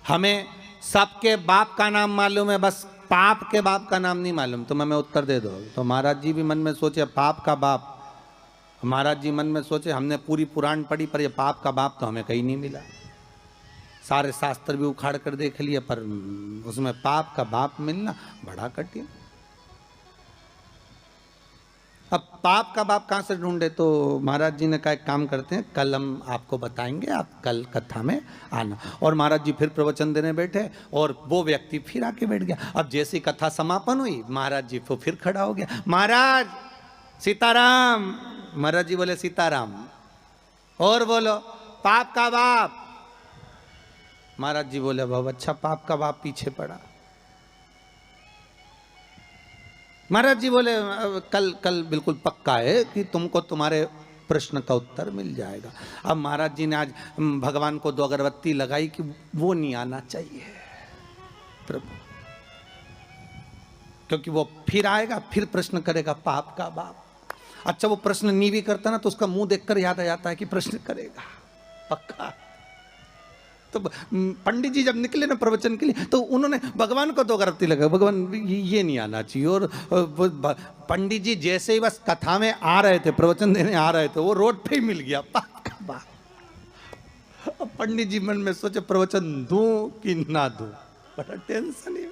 हमें सबके बाप का नाम मालूम है, बस पाप के बाप का नाम नहीं मालूम, तो हमें उत्तर दे दो। तो महाराज जी भी मन में सोचे पाप का बाप, महाराज जी मन में सोचे हमने पूरी पुराण पढ़ी पर ये पाप का बाप तो हमें कहीं नहीं मिला, सारे शास्त्र भी उखाड़ कर देख लिए पर उसमें पाप का बाप मिलना बड़ा कठिन। अब पाप का बाप कहाँ से ढूंढे, तो महाराज जी ने कहा एक काम करते हैं, कल हम आपको बताएंगे, आप कल कथा में आना। और महाराज जी फिर प्रवचन देने बैठे और वो व्यक्ति फिर आके बैठ गया। अब जैसी कथा समापन हुई महाराज जी को फिर खड़ा हो गया, महाराज सीताराम। महाराज जी बोले सीताराम, और बोलो पाप का बाप। महाराज जी बोले बहुत अच्छा, पाप का बाप पीछे पड़ा। महाराज जी बोले कल बिल्कुल पक्का है कि तुमको तुम्हारे प्रश्न का उत्तर मिल जाएगा। अब महाराज जी ने आज भगवान को 2 अगरबत्ती लगाई कि वो नहीं आना चाहिए प्रभु, क्योंकि वो फिर आएगा, फिर प्रश्न करेगा पाप का बाप। अच्छा वो प्रश्न नहीं भी करता ना तो उसका मुंह देखकर याद आ जाता है कि प्रश्न करेगा पक्का। तो पंडित जी जब निकले ना प्रवचन के लिए तो उन्होंने भगवान को 2 अगरबत्ती लगा, भगवान ये नहीं आना चाहिए। और पंडित जी जैसे ही बस कथा में आ रहे थे, प्रवचन देने आ रहे थे, वो रोड पे ही मिल गया पाप का बाप। अब पंडित जी मन में सोचे प्रवचन दूं कि ना दूं, बड़ा टेंशन है।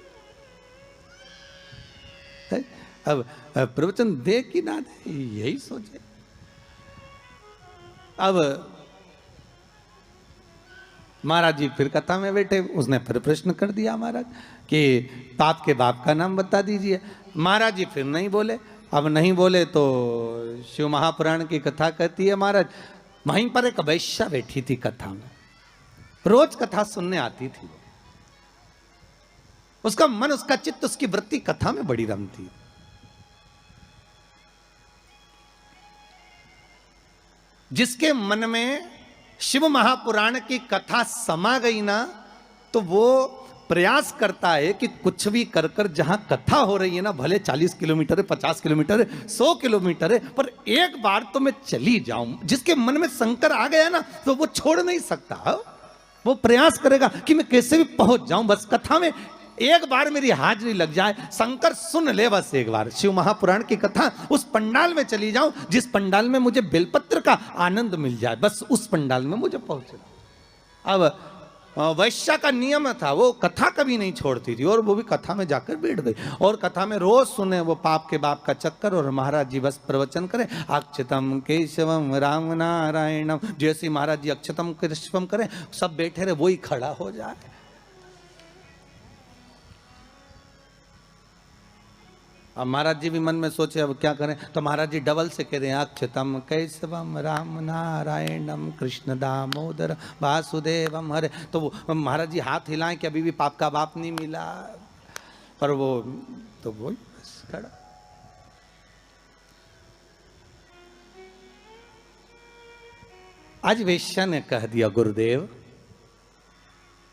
अब प्रवचन दे कि ना दे यही सोचे। अब महाराज जी फिर कथा में बैठे, उसने फिर प्रश्न कर दिया महाराज कि पाप के बाप का नाम बता दीजिए। महाराज जी फिर नहीं बोले। अब नहीं बोले तो शिव महापुराण की कथा कहती है महाराज वहीं पर एक वैश्या बैठी थी कथा में, रोज कथा सुनने आती थी। उसका मन, उसका चित्त, उसकी वृत्ति कथा में बड़ी रमती। जिसके मन में शिव महापुराण की कथा समा गई ना तो वो प्रयास करता है कि कुछ भी कर कर जहां कथा हो रही है ना, भले 40 किलोमीटर है, 50 किलोमीटर है, 100 किलोमीटर है, पर एक बार तो मैं चली जाऊं। जिसके मन में शंकर आ गया ना तो वो छोड़ नहीं सकता, वो प्रयास करेगा कि मैं कैसे भी पहुंच जाऊं, बस कथा में एक बार मेरी हाजिरी लग जाए, शंकर सुन ले बस एक बार शिव महापुराण की कथा, उस पंडाल में चली जाऊं जिस पंडाल में मुझे बेलपत्र का आनंद मिल जाए, बस उस पंडाल में मुझे पहुंचना। अब वैश्या का नियम था, वो कथा कभी नहीं छोड़ती थी और वो भी कथा में जाकर बैठ गई और कथा में रोज सुने वो पाप के बाप का चक्कर। और महाराज जी बस प्रवचन करें अक्षतम केशवम राम नारायणम, जैसे महाराज जी अक्षतम केशवम करें सब बैठे रहे, वही खड़ा हो जाए। अब महाराज जी भी मन में सोचे अब क्या करें, तो महाराज जी डबल से कह रहे हैं अक्षतम कैशवम राम नारायणम कृष्ण दामोदर वासुदेवम हरे। तो वो महाराज जी हाथ हिलाएं कि अभी भी पाप का बाप नहीं मिला, पर वो तो वो बस खड़ा। आज वेश्या ने कह दिया गुरुदेव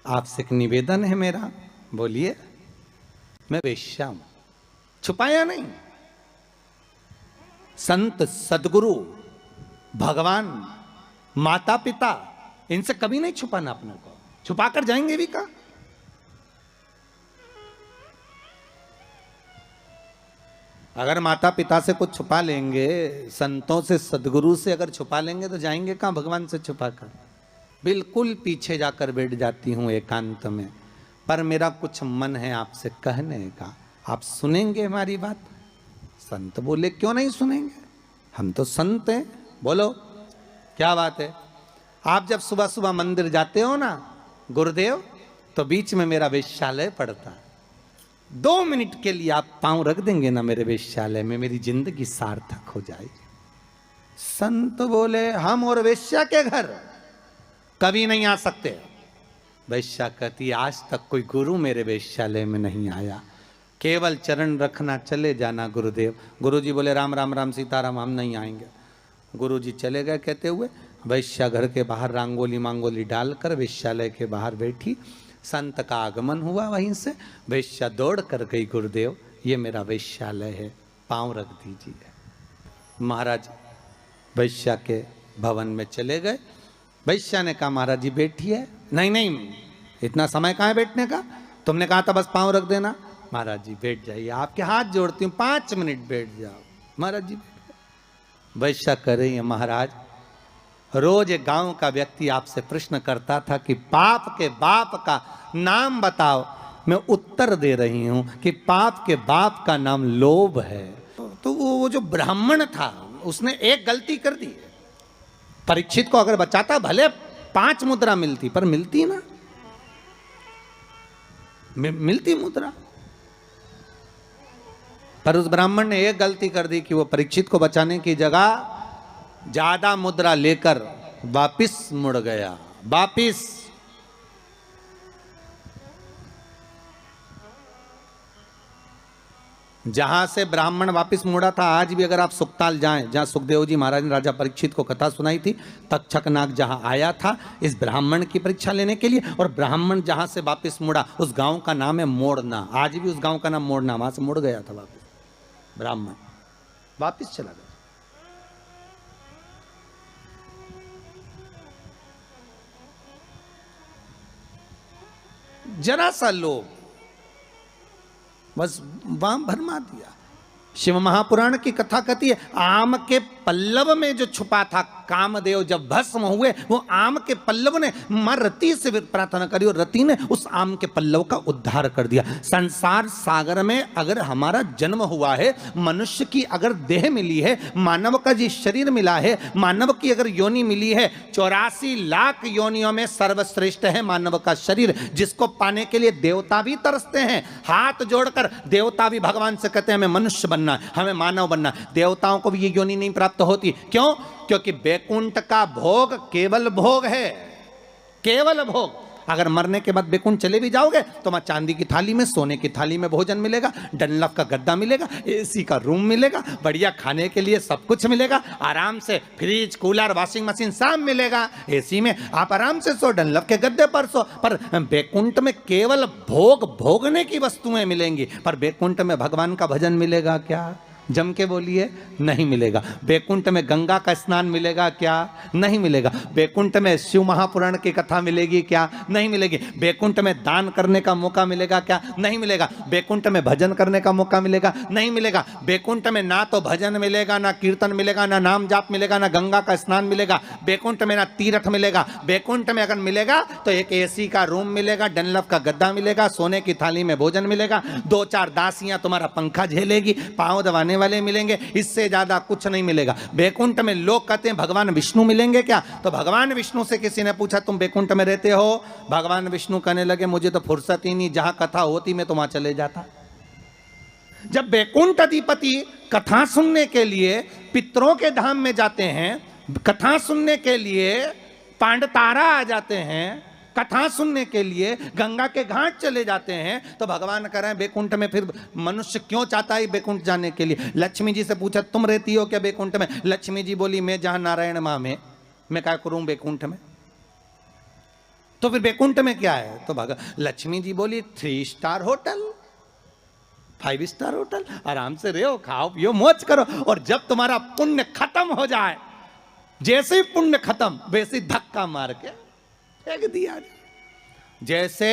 आपसे एक निवेदन है मेरा। बोलिए। मैं वेश्या हूं, छुपाया नहीं। संत सदगुरु भगवान माता पिता इनसे कभी नहीं छुपाना अपने को, छुपाकर जाएंगे भी कहां। अगर माता पिता से कुछ छुपा लेंगे, संतों से सदगुरु से अगर छुपा लेंगे तो जाएंगे कहां भगवान से छुपाकर। बिल्कुल पीछे जाकर बैठ जाती हूं एकांत में, पर मेरा कुछ मन है आपसे कहने का, आप सुनेंगे हमारी बात। संत बोले क्यों नहीं सुनेंगे, हम तो संत हैं, बोलो क्या बात है। आप जब सुबह सुबह मंदिर जाते हो ना गुरुदेव, तो बीच में मेरा वेश्यालय पड़ता है, 2 मिनट के लिए आप पांव रख देंगे ना मेरे वेश्यालय में, मेरी जिंदगी सार्थक हो जाएगी। संत बोले हम और वेश्या के घर कभी नहीं आ सकते। वेश्या कहती आज तक कोई गुरु मेरे वेश्यालय में नहीं आया, केवल चरण रखना, चले जाना गुरुदेव। गुरुजी बोले राम राम राम सीताराम, हम नहीं आएंगे। गुरुजी चले गए कहते हुए। वैश्या घर के बाहर रंगोली मांगोली डालकर वेश्यालय के बाहर बैठी। संत का आगमन हुआ, वहीं से वैश्या दौड़ कर गई गुरुदेव ये मेरा वैश्यालय है, पांव रख दीजिए। महाराज वैश्या के भवन में चले गए। वैश्या ने कहा महाराज जी बैठिए। नहीं नहीं, इतना समय कहाँ है बैठने का, तुमने कहा था बस पांव रख देना। महाराज जी बैठ जाइए, आपके हाथ जोड़ती हूँ, 5 मिनट बैठ जाओ। महाराज जी वैश्या कर रही है। महाराज रोज एक गांव का व्यक्ति आपसे प्रश्न करता था कि पाप के बाप का नाम बताओ, मैं उत्तर दे रही हूं कि पाप के बाप का नाम लोभ है। तो वो जो ब्राह्मण था उसने एक गलती कर दी। परीक्षित को अगर बचाता भले 5 मुद्रा मिलती, पर मिलती ना, मिलती मुद्रा। पर उस ब्राह्मण ने एक गलती कर दी कि वो परीक्षित को बचाने की जगह ज्यादा मुद्रा लेकर वापिस मुड़ गया। वापिस जहां से ब्राह्मण वापिस मुड़ा था, आज भी अगर आप सुकताल जाएं, जहां सुखदेव जी महाराज ने राजा परीक्षित को कथा सुनाई थी, तक्षकनाग जहां आया था इस ब्राह्मण की परीक्षा लेने के लिए, और ब्राह्मण जहां से वापिस मुड़ा उस गांव का नाम है मोड़ना। आज भी उस गांव का नाम मोड़ना, वहां से मुड़ गया था वापिस ब्राह्मण, वापिस चला गया। जरा सा लोभ बस वहां भरमा दिया। शिव महापुराण की कथा कहती है, आम के पल्लव में जो छुपा था कामदेव, जब भस्म हुए वो आम के पल्लव ने मां रति से प्रार्थना करी और रति ने उस आम के पल्लव का उद्धार कर दिया। संसार सागर में अगर हमारा जन्म हुआ है, मनुष्य की अगर देह मिली है, मानव का जी शरीर मिला है, मानव की अगर योनि मिली है, 84 लाख योनियों में सर्वश्रेष्ठ है मानव का शरीर, जिसको पाने के लिए देवता भी तरसते हैं। हाथ जोड़कर देवता भी भगवान से कहते हैं हमें मनुष्य बनना, हमें मानव बनना। देवताओं को भी ये योनि नहीं प्राप्त होती। क्यों? क्योंकि बैकुंठ का भोग केवल भोग है, केवल भोग। अगर मरने के बाद बैकुंठ चले भी जाओगे तो वहां चांदी की थाली में, सोने की थाली में भोजन मिलेगा, डनलफ का गद्दा मिलेगा, एसी का रूम मिलेगा, बढ़िया खाने के लिए सब कुछ मिलेगा, आराम से फ्रिज, कूलर, वॉशिंग मशीन सब मिलेगा। एसी में आप आराम से सो, डनलफ के गद्दे पर सो। पर बैकुंठ में केवल भोग भोगने की वस्तुएं मिलेंगी। पर बैकुंठ में भगवान का भजन मिलेगा क्या? जम के बोलिए, नहीं मिलेगा। बैकुंठ में गंगा का स्नान मिलेगा क्या? नहीं मिलेगा। बैकुंठ में शिव महापुराण की कथा मिलेगी क्या? नहीं मिलेगी। बैकुंठ में दान करने का मौका मिलेगा क्या? नहीं मिलेगा। बैकुंठ में भजन करने का मौका मिलेगा? नहीं मिलेगा। बैकुंठ में ना तो भजन मिलेगा, ना कीर्तन मिलेगा, ना नाम जाप मिलेगा, ना गंगा का स्नान मिलेगा। बैकुंठ में ना तीर्थ मिलेगा। बैकुंठ में अगर मिलेगा तो एक एसी का रूम मिलेगा, डनलफ का गद्दा मिलेगा, सोने की थाली में भोजन मिलेगा, 2-4 दासियां तुम्हारा पंखा झेलेगी, पांव दबाने वाले मिलेंगे, इससे ज्यादा कुछ नहीं मिलेगा। बैकुंठ में लोग कहते हैं भगवान विष्णु मिलेंगे क्या? तो भगवान विष्णु से किसी ने पूछा तुम बैकुंठ में रहते हो? भगवान विष्णु कहने लगे मुझे तो फुर्सत ही नहीं, जहां कथा होती मैं तो वहां चले जाता। जब बैकुंठ अधिपति कथा सुनने के लिए पितरों के धाम में जाते हैं, कथा सुनने के लिए पांडतारा आ जाते हैं, कथा सुनने के लिए गंगा के घाट चले जाते हैं, तो भगवान कह रहे हैं बैकुंठ में फिर मनुष्य क्यों चाहता है बैकुंठ जाने के लिए? लक्ष्मी जी से पूछा तुम रहती हो क्या बैकुंठ में? लक्ष्मी जी बोली मैं जहां नारायण मां में, मैं क्या करूं बैकुंठ में? तो फिर बैकुंठ में क्या है? तो लक्ष्मी जी बोली 3 स्टार होटल, 5 स्टार होटल, आराम से रहो, खाओ पियो, मौज करो। और जब तुम्हारा पुण्य खत्म हो जाए, जैसे ही पुण्य खत्म वैसे धक्का मार के फेंक दिया। जैसे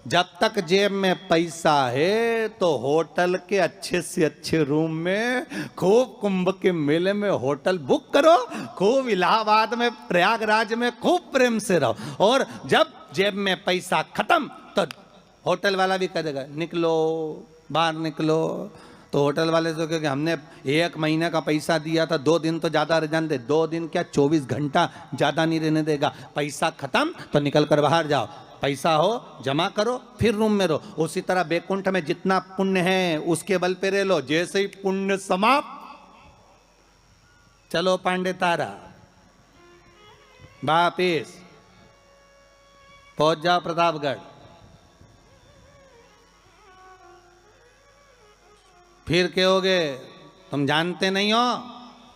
जब तक जेब में पैसा है तो होटल के अच्छे से अच्छे रूम में, खूब कुंभ के मेले में होटल बुक करो, खूब इलाहाबाद में, प्रयागराज में खूब प्रेम से रहो। और जब जेब में पैसा खत्म तो होटल वाला भी कह देगा निकलो, बाहर निकलो। तो होटल वाले तो क्योंकि हमने 1 महीने का पैसा दिया था, 2 दिन तो ज़्यादा रह जाने दे, 2 दिन क्या 24 घंटा ज़्यादा नहीं रहने देगा। पैसा खत्म तो निकल कर बाहर जाओ, पैसा हो जमा करो, फिर रूम में रहो। उसी तरह बैकुंठ में जितना पुण्य है उसके बल पे रह लो, जैसे ही पुण्य समाप्त चलो पांडे तारा वापिस पहुंच जाओ प्रतापगढ़। फिर कहोगे तुम जानते नहीं हो,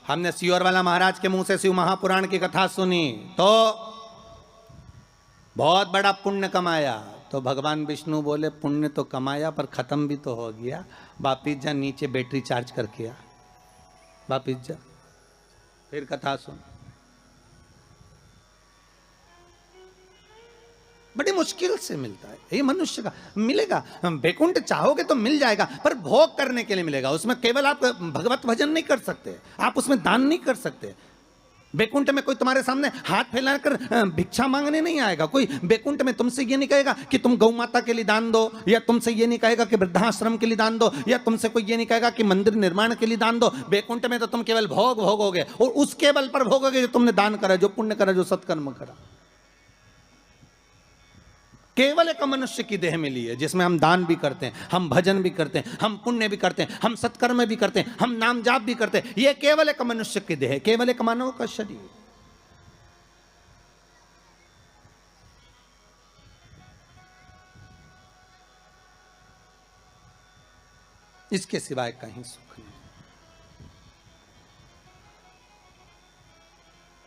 हमने सियोर वाला महाराज के मुंह से शिव महापुराण की कथा सुनी तो बहुत बड़ा पुण्य कमाया। तो भगवान विष्णु बोले पुण्य तो कमाया पर खत्म भी तो हो गया, वापिस जा नीचे बैटरी चार्ज करके आ, वापिस जा, फिर कथा सुन। बड़ी मुश्किल से मिलता है ये मनुष्य का, मिलेगा वैकुंठ चाहोगे तो मिल जाएगा, पर भोग करने के लिए मिलेगा। उसमें केवल आप भगवत भजन नहीं कर सकते, आप उसमें दान नहीं कर सकते। वैकुंठ में कोई तुम्हारे सामने हाथ फैलाकर भिक्षा मांगने नहीं आएगा। कोई वैकुंठ में तुमसे ये नहीं कहेगा कि तुम गौ माता के लिए दान दो, या तुमसे ये नहीं कहेगा कि वृद्धाश्रम के लिए दान दो, या तुमसे कोई ये नहीं कहेगा कि मंदिर निर्माण के लिए दान दो। वैकुंठ में तो तुम केवल भोग भोगोगे, और उस केवल पर भोगोगे जो तुमने दान करा, जो पुण्य करा, जो सत्कर्म करा। केवल एक मनुष्य की देह मिली है जिसमें हम दान भी करते हैं, हम भजन भी करते हैं, हम पुण्य भी करते हैं, हम सत्कर्म भी करते हैं, हम नाम जाप भी करते हैं। यह केवल एक मनुष्य की देह है, केवल एक मानव का शरीर। इसके सिवाय कहीं सुख नहीं।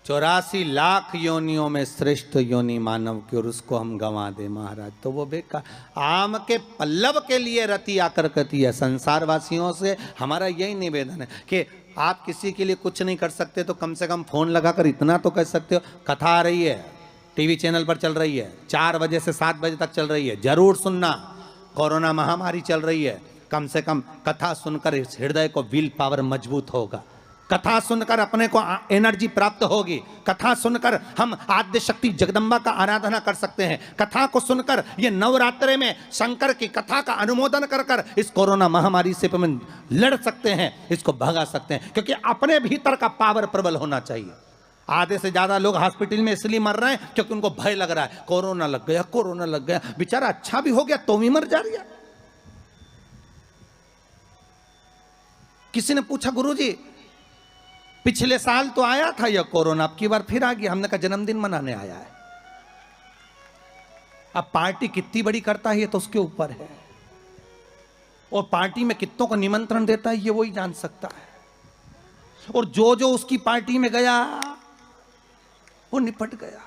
84 लाख योनियों में श्रेष्ठ योनि मानव की, और उसको हम गंवा दे महाराज तो वो बेकार। आम के पल्लव के लिए रति आकर करती है। संसार वासियों से हमारा यही निवेदन है कि आप किसी के लिए कुछ नहीं कर सकते तो कम से कम फोन लगाकर इतना तो कह सकते हो, कथा आ रही है, टीवी चैनल पर चल रही है, 4 बजे से 7 बजे तक चल रही है, जरूर सुनना। कोरोना महामारी चल रही है, कम से कम कथा सुनकर इस हृदय को विल पावर मजबूत होगा, कथा सुनकर अपने को एनर्जी प्राप्त होगी, कथा सुनकर हम आद्य शक्ति जगदम्बा का आराधना कर सकते हैं, कथा को सुनकर ये नवरात्रे में शंकर की कथा का अनुमोदन कर कर इस कोरोना महामारी से हम लड़ सकते हैं, इसको भगा सकते हैं। क्योंकि अपने भीतर का पावर प्रबल होना चाहिए। आधे से ज्यादा लोग हॉस्पिटल में इसलिए मर रहे हैं क्योंकि उनको भय लग रहा है, कोरोना लग गया, कोरोना लग गया। बेचारा अच्छा भी हो गया तो भी मर जा रही है। किसी ने पूछा गुरुजी पिछले साल तो आया था यह कोरोना, अब की बार फिर आ गया। हमने कहा जन्मदिन मनाने आया है। अब पार्टी कितनी बड़ी करता है ये तो उसके ऊपर है, और पार्टी में कितनों को निमंत्रण देता है ये वही जान सकता है। और जो जो उसकी पार्टी में गया वो निपट गया।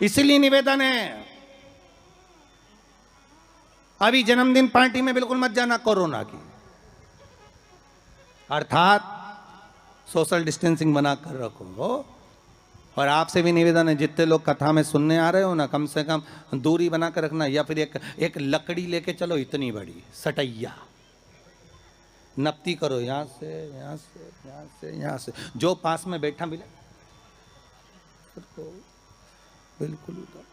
इसीलिए निवेदन है अभी जन्मदिन पार्टी में बिल्कुल मत जाना कोरोना की, अर्थात सोशल डिस्टेंसिंग बनाकर रखो। और आपसे भी निवेदन है जितने लोग कथा में सुनने आ रहे हो ना, कम से कम दूरी बनाकर रखना, या फिर एक लकड़ी लेके चलो इतनी बड़ी सटैया, नपती करो यहाँ से यहाँ से यहाँ से यहाँ से, जो पास में बैठा मिले बिल्कुल उधर।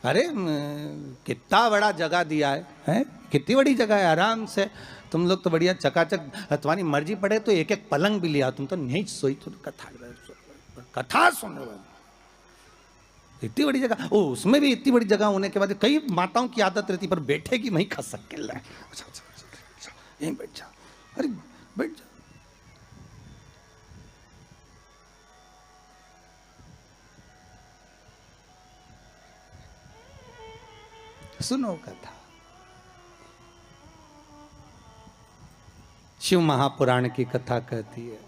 अरे कितना बड़ा जगह दिया है? कितनी बड़ी जगह है, आराम से तुम लोग तो बढ़िया चकाचक, तुम्हारी मर्जी पड़े तो एक एक पलंग भी लिया, तुम तो नहीं सोई तो कथा सुन रहे हो। इतनी बड़ी जगह, ओ उसमें भी इतनी बड़ी जगह होने के बाद कई माताओं की आदत रहती पर बैठेगी वहीं खसक के लाए, यहीं बैठ जा, अरे बैठ जा। सुनो कथा। शिव महापुराण की कथा कहती है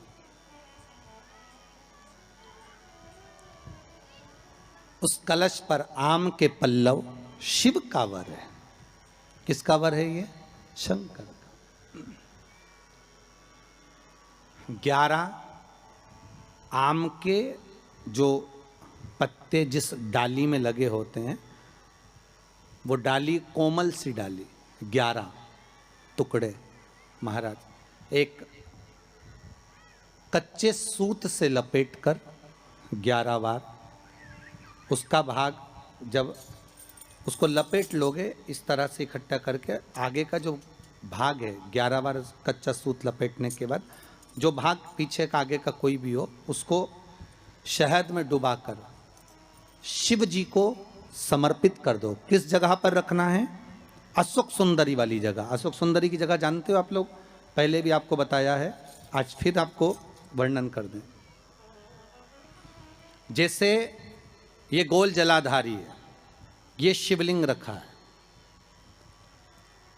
उस कलश पर आम के पल्लव शिव का वर है। किसका वर है ये? शंकर का। 11 आम के जो पत्ते जिस डाली में लगे होते हैं वो डाली कोमल सी डाली, 11 टुकड़े महाराज एक कच्चे सूत से लपेटकर 11 बार उसका भाग, जब उसको लपेट लोगे इस तरह से इकट्ठा करके, आगे का जो भाग है 11 बार कच्चा सूत लपेटने के बाद जो भाग पीछे का आगे का कोई भी हो उसको शहद में डुबाकर शिव जी को समर्पित कर दो। किस जगह पर रखना है? अशोक सुंदरी वाली जगह। अशोक सुंदरी की जगह जानते हो आप लोग, पहले भी आपको बताया है, आज फिर आपको वर्णन कर दें। जैसे ये गोल जलाधारी है, ये शिवलिंग रखा है,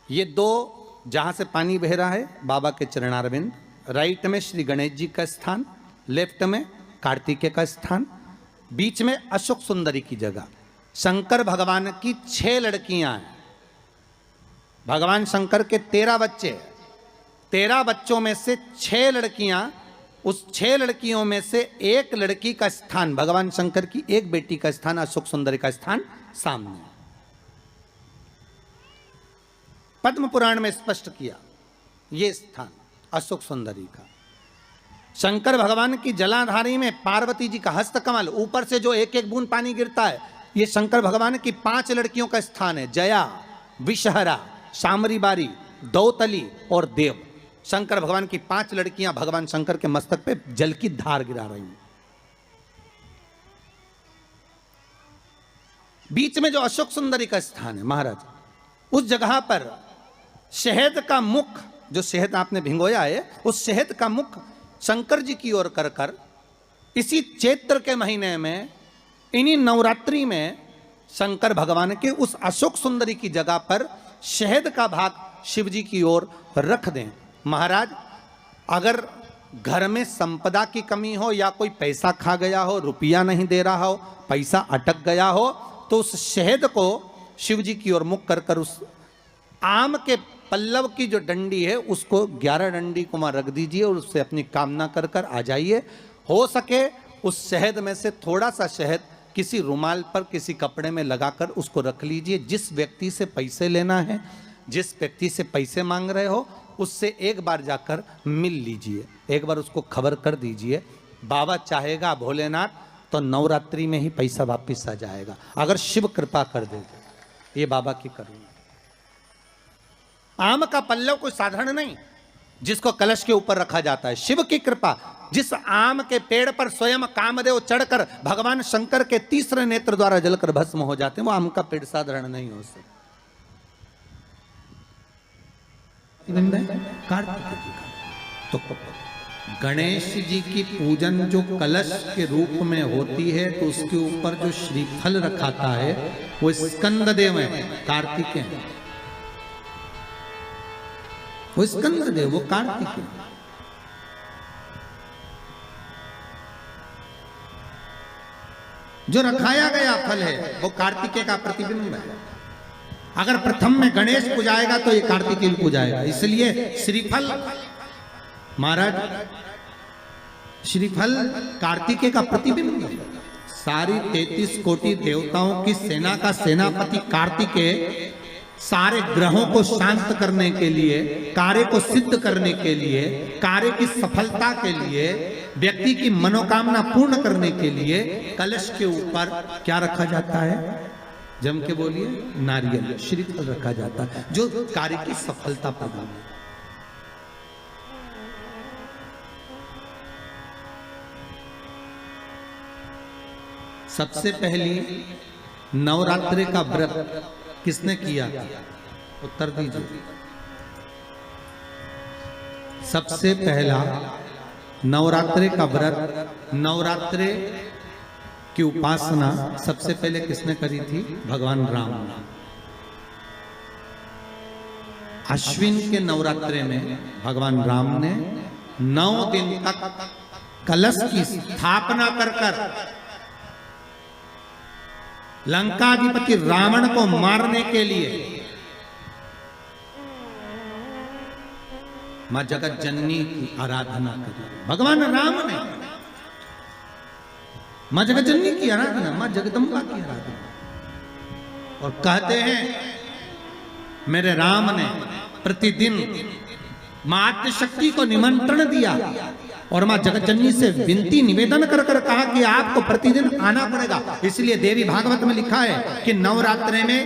ये 2 जहां से पानी बह रहा है बाबा के चरणारविंद, राइट में श्री गणेश जी का स्थान, लेफ्ट में कार्तिकेय का स्थान, बीच में अशोक सुंदरी की जगह। शंकर भगवान की 6 लड़कियां हैं। भगवान शंकर के 13 बच्चे, 13 बच्चों में से 6 लड़कियां, उस 6 लड़कियों में से एक लड़की का स्थान, भगवान शंकर की एक बेटी का स्थान, अशोक सुंदरी का स्थान सामने पद्म पुराण में स्पष्ट किया। ये स्थान अशोक सुंदरी का। शंकर भगवान की जलाधारी में पार्वती जी का हस्तकमल, ऊपर से जो एक एक बूंद पानी गिरता है, ये शंकर भगवान की 5 लड़कियों का स्थान है। जया, विषहरा, शामरी बारी, दौतली और देव। शंकर भगवान की 5 लड़कियां भगवान शंकर के मस्तक पे जल की धार गिरा रही हैं। बीच में जो अशोक सुंदरी का स्थान है महाराज, उस जगह पर शहद का मुख, जो शहद आपने भिंगोया है, उस शहद का मुख शंकर जी की ओर कर कर इसी चैत्र के महीने में, इन्हीं नवरात्रि में शंकर भगवान के उस अशोक सुंदरी की जगह पर शहद का भाग शिव जी की ओर रख दें। महाराज, अगर घर में संपदा की कमी हो या कोई पैसा खा गया हो, रुपया नहीं दे रहा हो, पैसा अटक गया हो, तो उस शहद को शिव जी की ओर मुख कर कर उस आम के पल्लव की जो डंडी है उसको 11 डंडी को वहां रख दीजिए और उससे अपनी कामना कर कर आ जाइए। हो सके उस शहद में से थोड़ा सा शहद किसी रुमाल पर, किसी कपड़े में लगाकर उसको रख लीजिए। जिस व्यक्ति से पैसे लेना है, जिस व्यक्ति से पैसे मांग रहे हो, उससे एक बार जाकर मिल लीजिए, एक बार उसको खबर कर दीजिए। बाबा चाहेगा भोलेनाथ तो नवरात्रि में ही पैसा वापिस आ जाएगा, अगर शिव कृपा कर दे। ये बाबा की करुणा। आम का पल्लव कोई साधारण नहीं जिसको कलश के ऊपर रखा जाता है, शिव की कृपा। जिस आम के पेड़ पर स्वयं कामदेव चढ़कर भगवान शंकर के तीसरे नेत्र द्वारा जलकर भस्म हो जाते हैं, वो आम का पेड़ साधारण नहीं हो सकता। कार्तिक जी का तो गणेश जी की पूजन जो कलश के रूप में होती है, तो उसके ऊपर जो श्रीफल रखाता है वो स्कंद देव है, कार्तिक है। वो स्कंद देव, वो कार्तिक है। जो रखाया गया फल है वो कार्तिकेय का प्रतिबिंब है। अगर प्रथम में गणेश पूजाएगा तो ये कार्तिकेय पूजाएगा। इसलिए श्रीफल महाराज, श्रीफल कार्तिकेय का प्रतिबिंब है। सारी 33 कोटि देवताओं की सेना का सेनापति कार्तिकेय सारे ग्रहों को शांत करने के लिए, कार्य को सिद्ध करने के लिए, कार्य की सफलता के लिए, व्यक्ति की मनोकामना पूर्ण करने के लिए कलश के ऊपर क्या रखा जाता है? जम के बोलिए, नारियल, श्रीफल रखा जाता है, जो कार्य की सफलता प्रदान। सबसे पहली नवरात्रि का व्रत किसने किया? उत्तर दीजिए। सबसे पहला नवरात्रि का व्रत, नवरात्रि की उपासना सबसे पहले किसने करी थी? भगवान राम ने। अश्विन के नवरात्रि में भगवान राम ने 9 दिन तक कलश की स्थापना कर कर लंकाधिपति रावण को मारने के लिए मां जगत जननी की आराधना करी। भगवान राम ने मां जगत जननी की आराधना, मां जगदम्बा की आराधना। और कहते हैं मेरे राम ने प्रतिदिन मां आद्यशक्ति को निमंत्रण दिया और मां जगत जननी से विनती निवेदन कर कर कहा कि आपको प्रतिदिन आना पड़ेगा। इसलिए देवी भागवत में लिखा है कि नवरात्रि में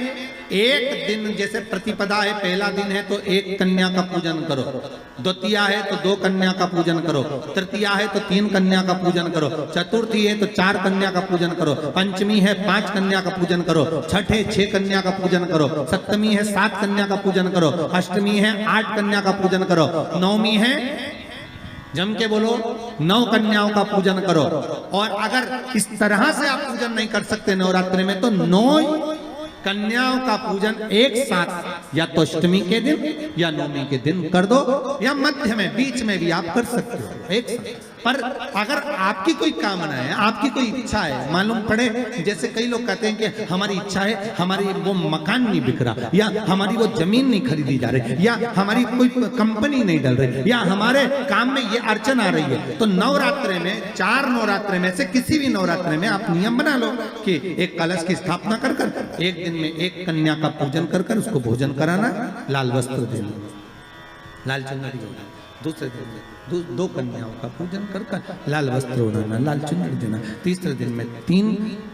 एक दिन, जैसे प्रतिपदा है, पहला दिन है तो 1 कन्या का पूजन करो, द्वितीया है तो 2 कन्या का पूजन करो, तृतीया है तो 3 कन्या का पूजन करो, चतुर्थी है तो 4 कन्या का पूजन करो, पंचमी है 5 कन्या का पूजन करो, छठ है 6 कन्या का पूजन करो, सप्तमी है 7 कन्या का पूजन करो, अष्टमी है 8 कन्या का पूजन करो, नवमी है, जम के बोलो, 9 कन्याओं का पूजन करो। और अगर इस तरह से आप पूजन नहीं कर सकते नवरात्रि में, तो 9 कन्याओं का पूजन एक साथ या तो अष्टमी के दिन या नवमी के दिन कर दो, या मध्य में बीच में भी आप कर सकते हो एक साथ। पर अगर आपकी कोई कामना है, आपकी कोई इच्छा है, मालूम पड़े, जैसे कई लोग कहते हैं कि हमारी इच्छा है, हमारी वो मकान नहीं बिक रहा, या हमारी वो जमीन नहीं खरीदी जा रही, या हमारी कोई कंपनी नहीं डल रही, या हमारे काम में ये अड़चन आ रही है, तो नवरात्रे में 4 नवरात्रे में से किसी भी नवरात्रे में आप नियम बना लो कि एक कलश की स्थापना कर कर एक दिन में एक कन्या का पूजन कर कर उसको भोजन कराना, लाल वस्त्र देना, लाल चुनरी देना, दूसरे दिन में 2 कन्याओं का पूजन कर कर लाल वस्त्र ओढ़ाना, लाल चुनरी देना, तीसरे दिन में 3,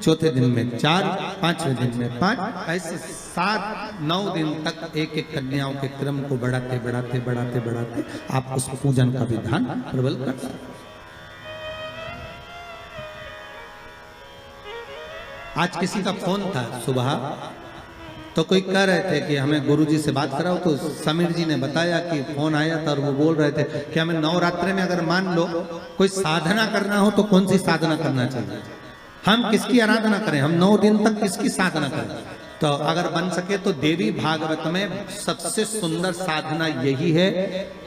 चौथे दिन में 4, पांचवें दिन में 5, ऐसे 7-9 दिन तक एक एक कन्याओं के क्रम को बढ़ाते बढ़ाते बढ़ाते बढ़ाते आप उस पूजन का विधान प्रबल कर सकते। आज किसी का फोन था सुबह, तो कोई कह रहे थे कि हमें गुरुजी से बात कराओ, तो समीर जी ने बताया कि फोन आया था और वो बोल रहे थे कि हमें नवरात्रे में अगर मान लो कोई साधना करना हो तो कौन सी साधना करना चाहिए, हम किसकी आराधना करें, हम 9 दिन तक किसकी साधना करें। तो अगर बन सके तो देवी भागवत में सबसे सुंदर साधना यही है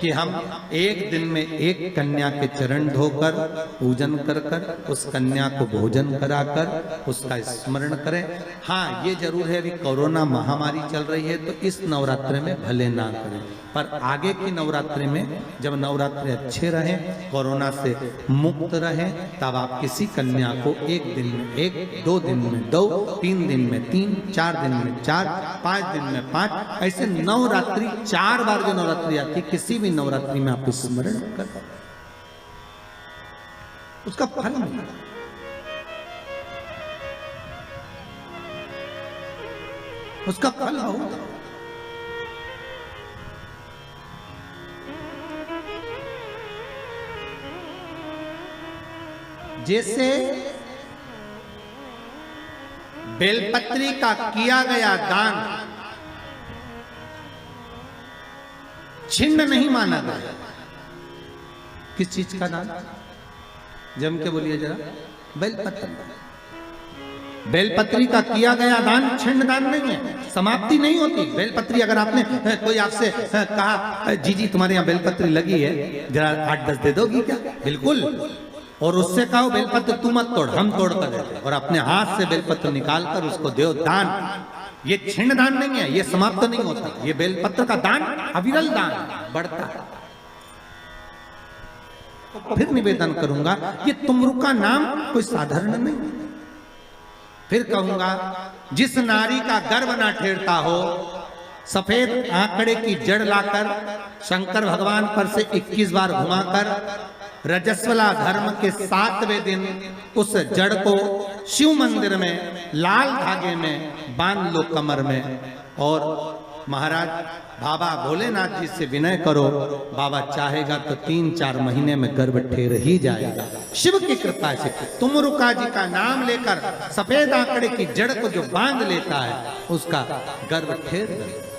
कि हम एक दिन में एक कन्या के चरण धोकर पूजन कर कर उस कन्या को भोजन कराकर उसका स्मरण करें। हाँ, ये जरूर है, अभी कोरोना महामारी चल रही है तो इस नवरात्रे में भले ना करें, पर आगे की नवरात्रि में जब नवरात्रे अच्छे रहें, कोरोना से मुक्त रहें, तब आप किसी कन्या को एक दिन में 1, 2 दिन में 2, 3 दिन में 3, 4 दिन में 4, 5 दिन में 5, ऐसे नवरात्रि 4 बार जो नवरात्रि आती, किसी भी नवरात्रि में आप स्मरण कर उसका फल मिलेगा। उसका फल होगा। जैसे बेलपत्री का किया गया दान छिन्न नहीं माना गया। किस चीज का दान? जम के बोलिए जरा। बेलपत्री। बेलपत्री का किया गया दान छिन्न दान नहीं है, समाप्ति नहीं होती। बेलपत्री अगर आपने कोई आपसे कहा जी जी तुम्हारे यहाँ बेलपत्री लगी है, जरा 8-10 दे दोगी क्या? बिल्कुल। और उससे कहो बेलपत्र तू मत तोड़, हम तोड़ कर देते, और अपने हाथ से बेलपत्र निकाल कर उसको दो दान। ये छिन्न दान नहीं है, ये समाप्त नहीं होता। ये बेलपत्र का दान अविरल दान बढ़ता है। फिर निवेदन करूंगा, ये तुमरु का नाम कोई साधारण नहीं। फिर कहूंगा, जिस नारी का गर्भ ना ठेरता हो, सफेद आंकड़े की जड़ लाकर शंकर भगवान पर से 21 बार घुमाकर रजस्वला धर्म के 7वें दिन उस जड़ को शिव मंदिर में लाल धागे में बांध लो कमर में, और महाराज बाबा भोलेनाथ जी से विनय करो, बाबा चाहेगा तो 3-4 महीने में गर्भ ठेर ही जाएगा। शिव की कृपा से तुमरुका जी का नाम लेकर सफेद आंकड़े की जड़ को जो बांध लेता है उसका गर्भ ठेर जाएगा।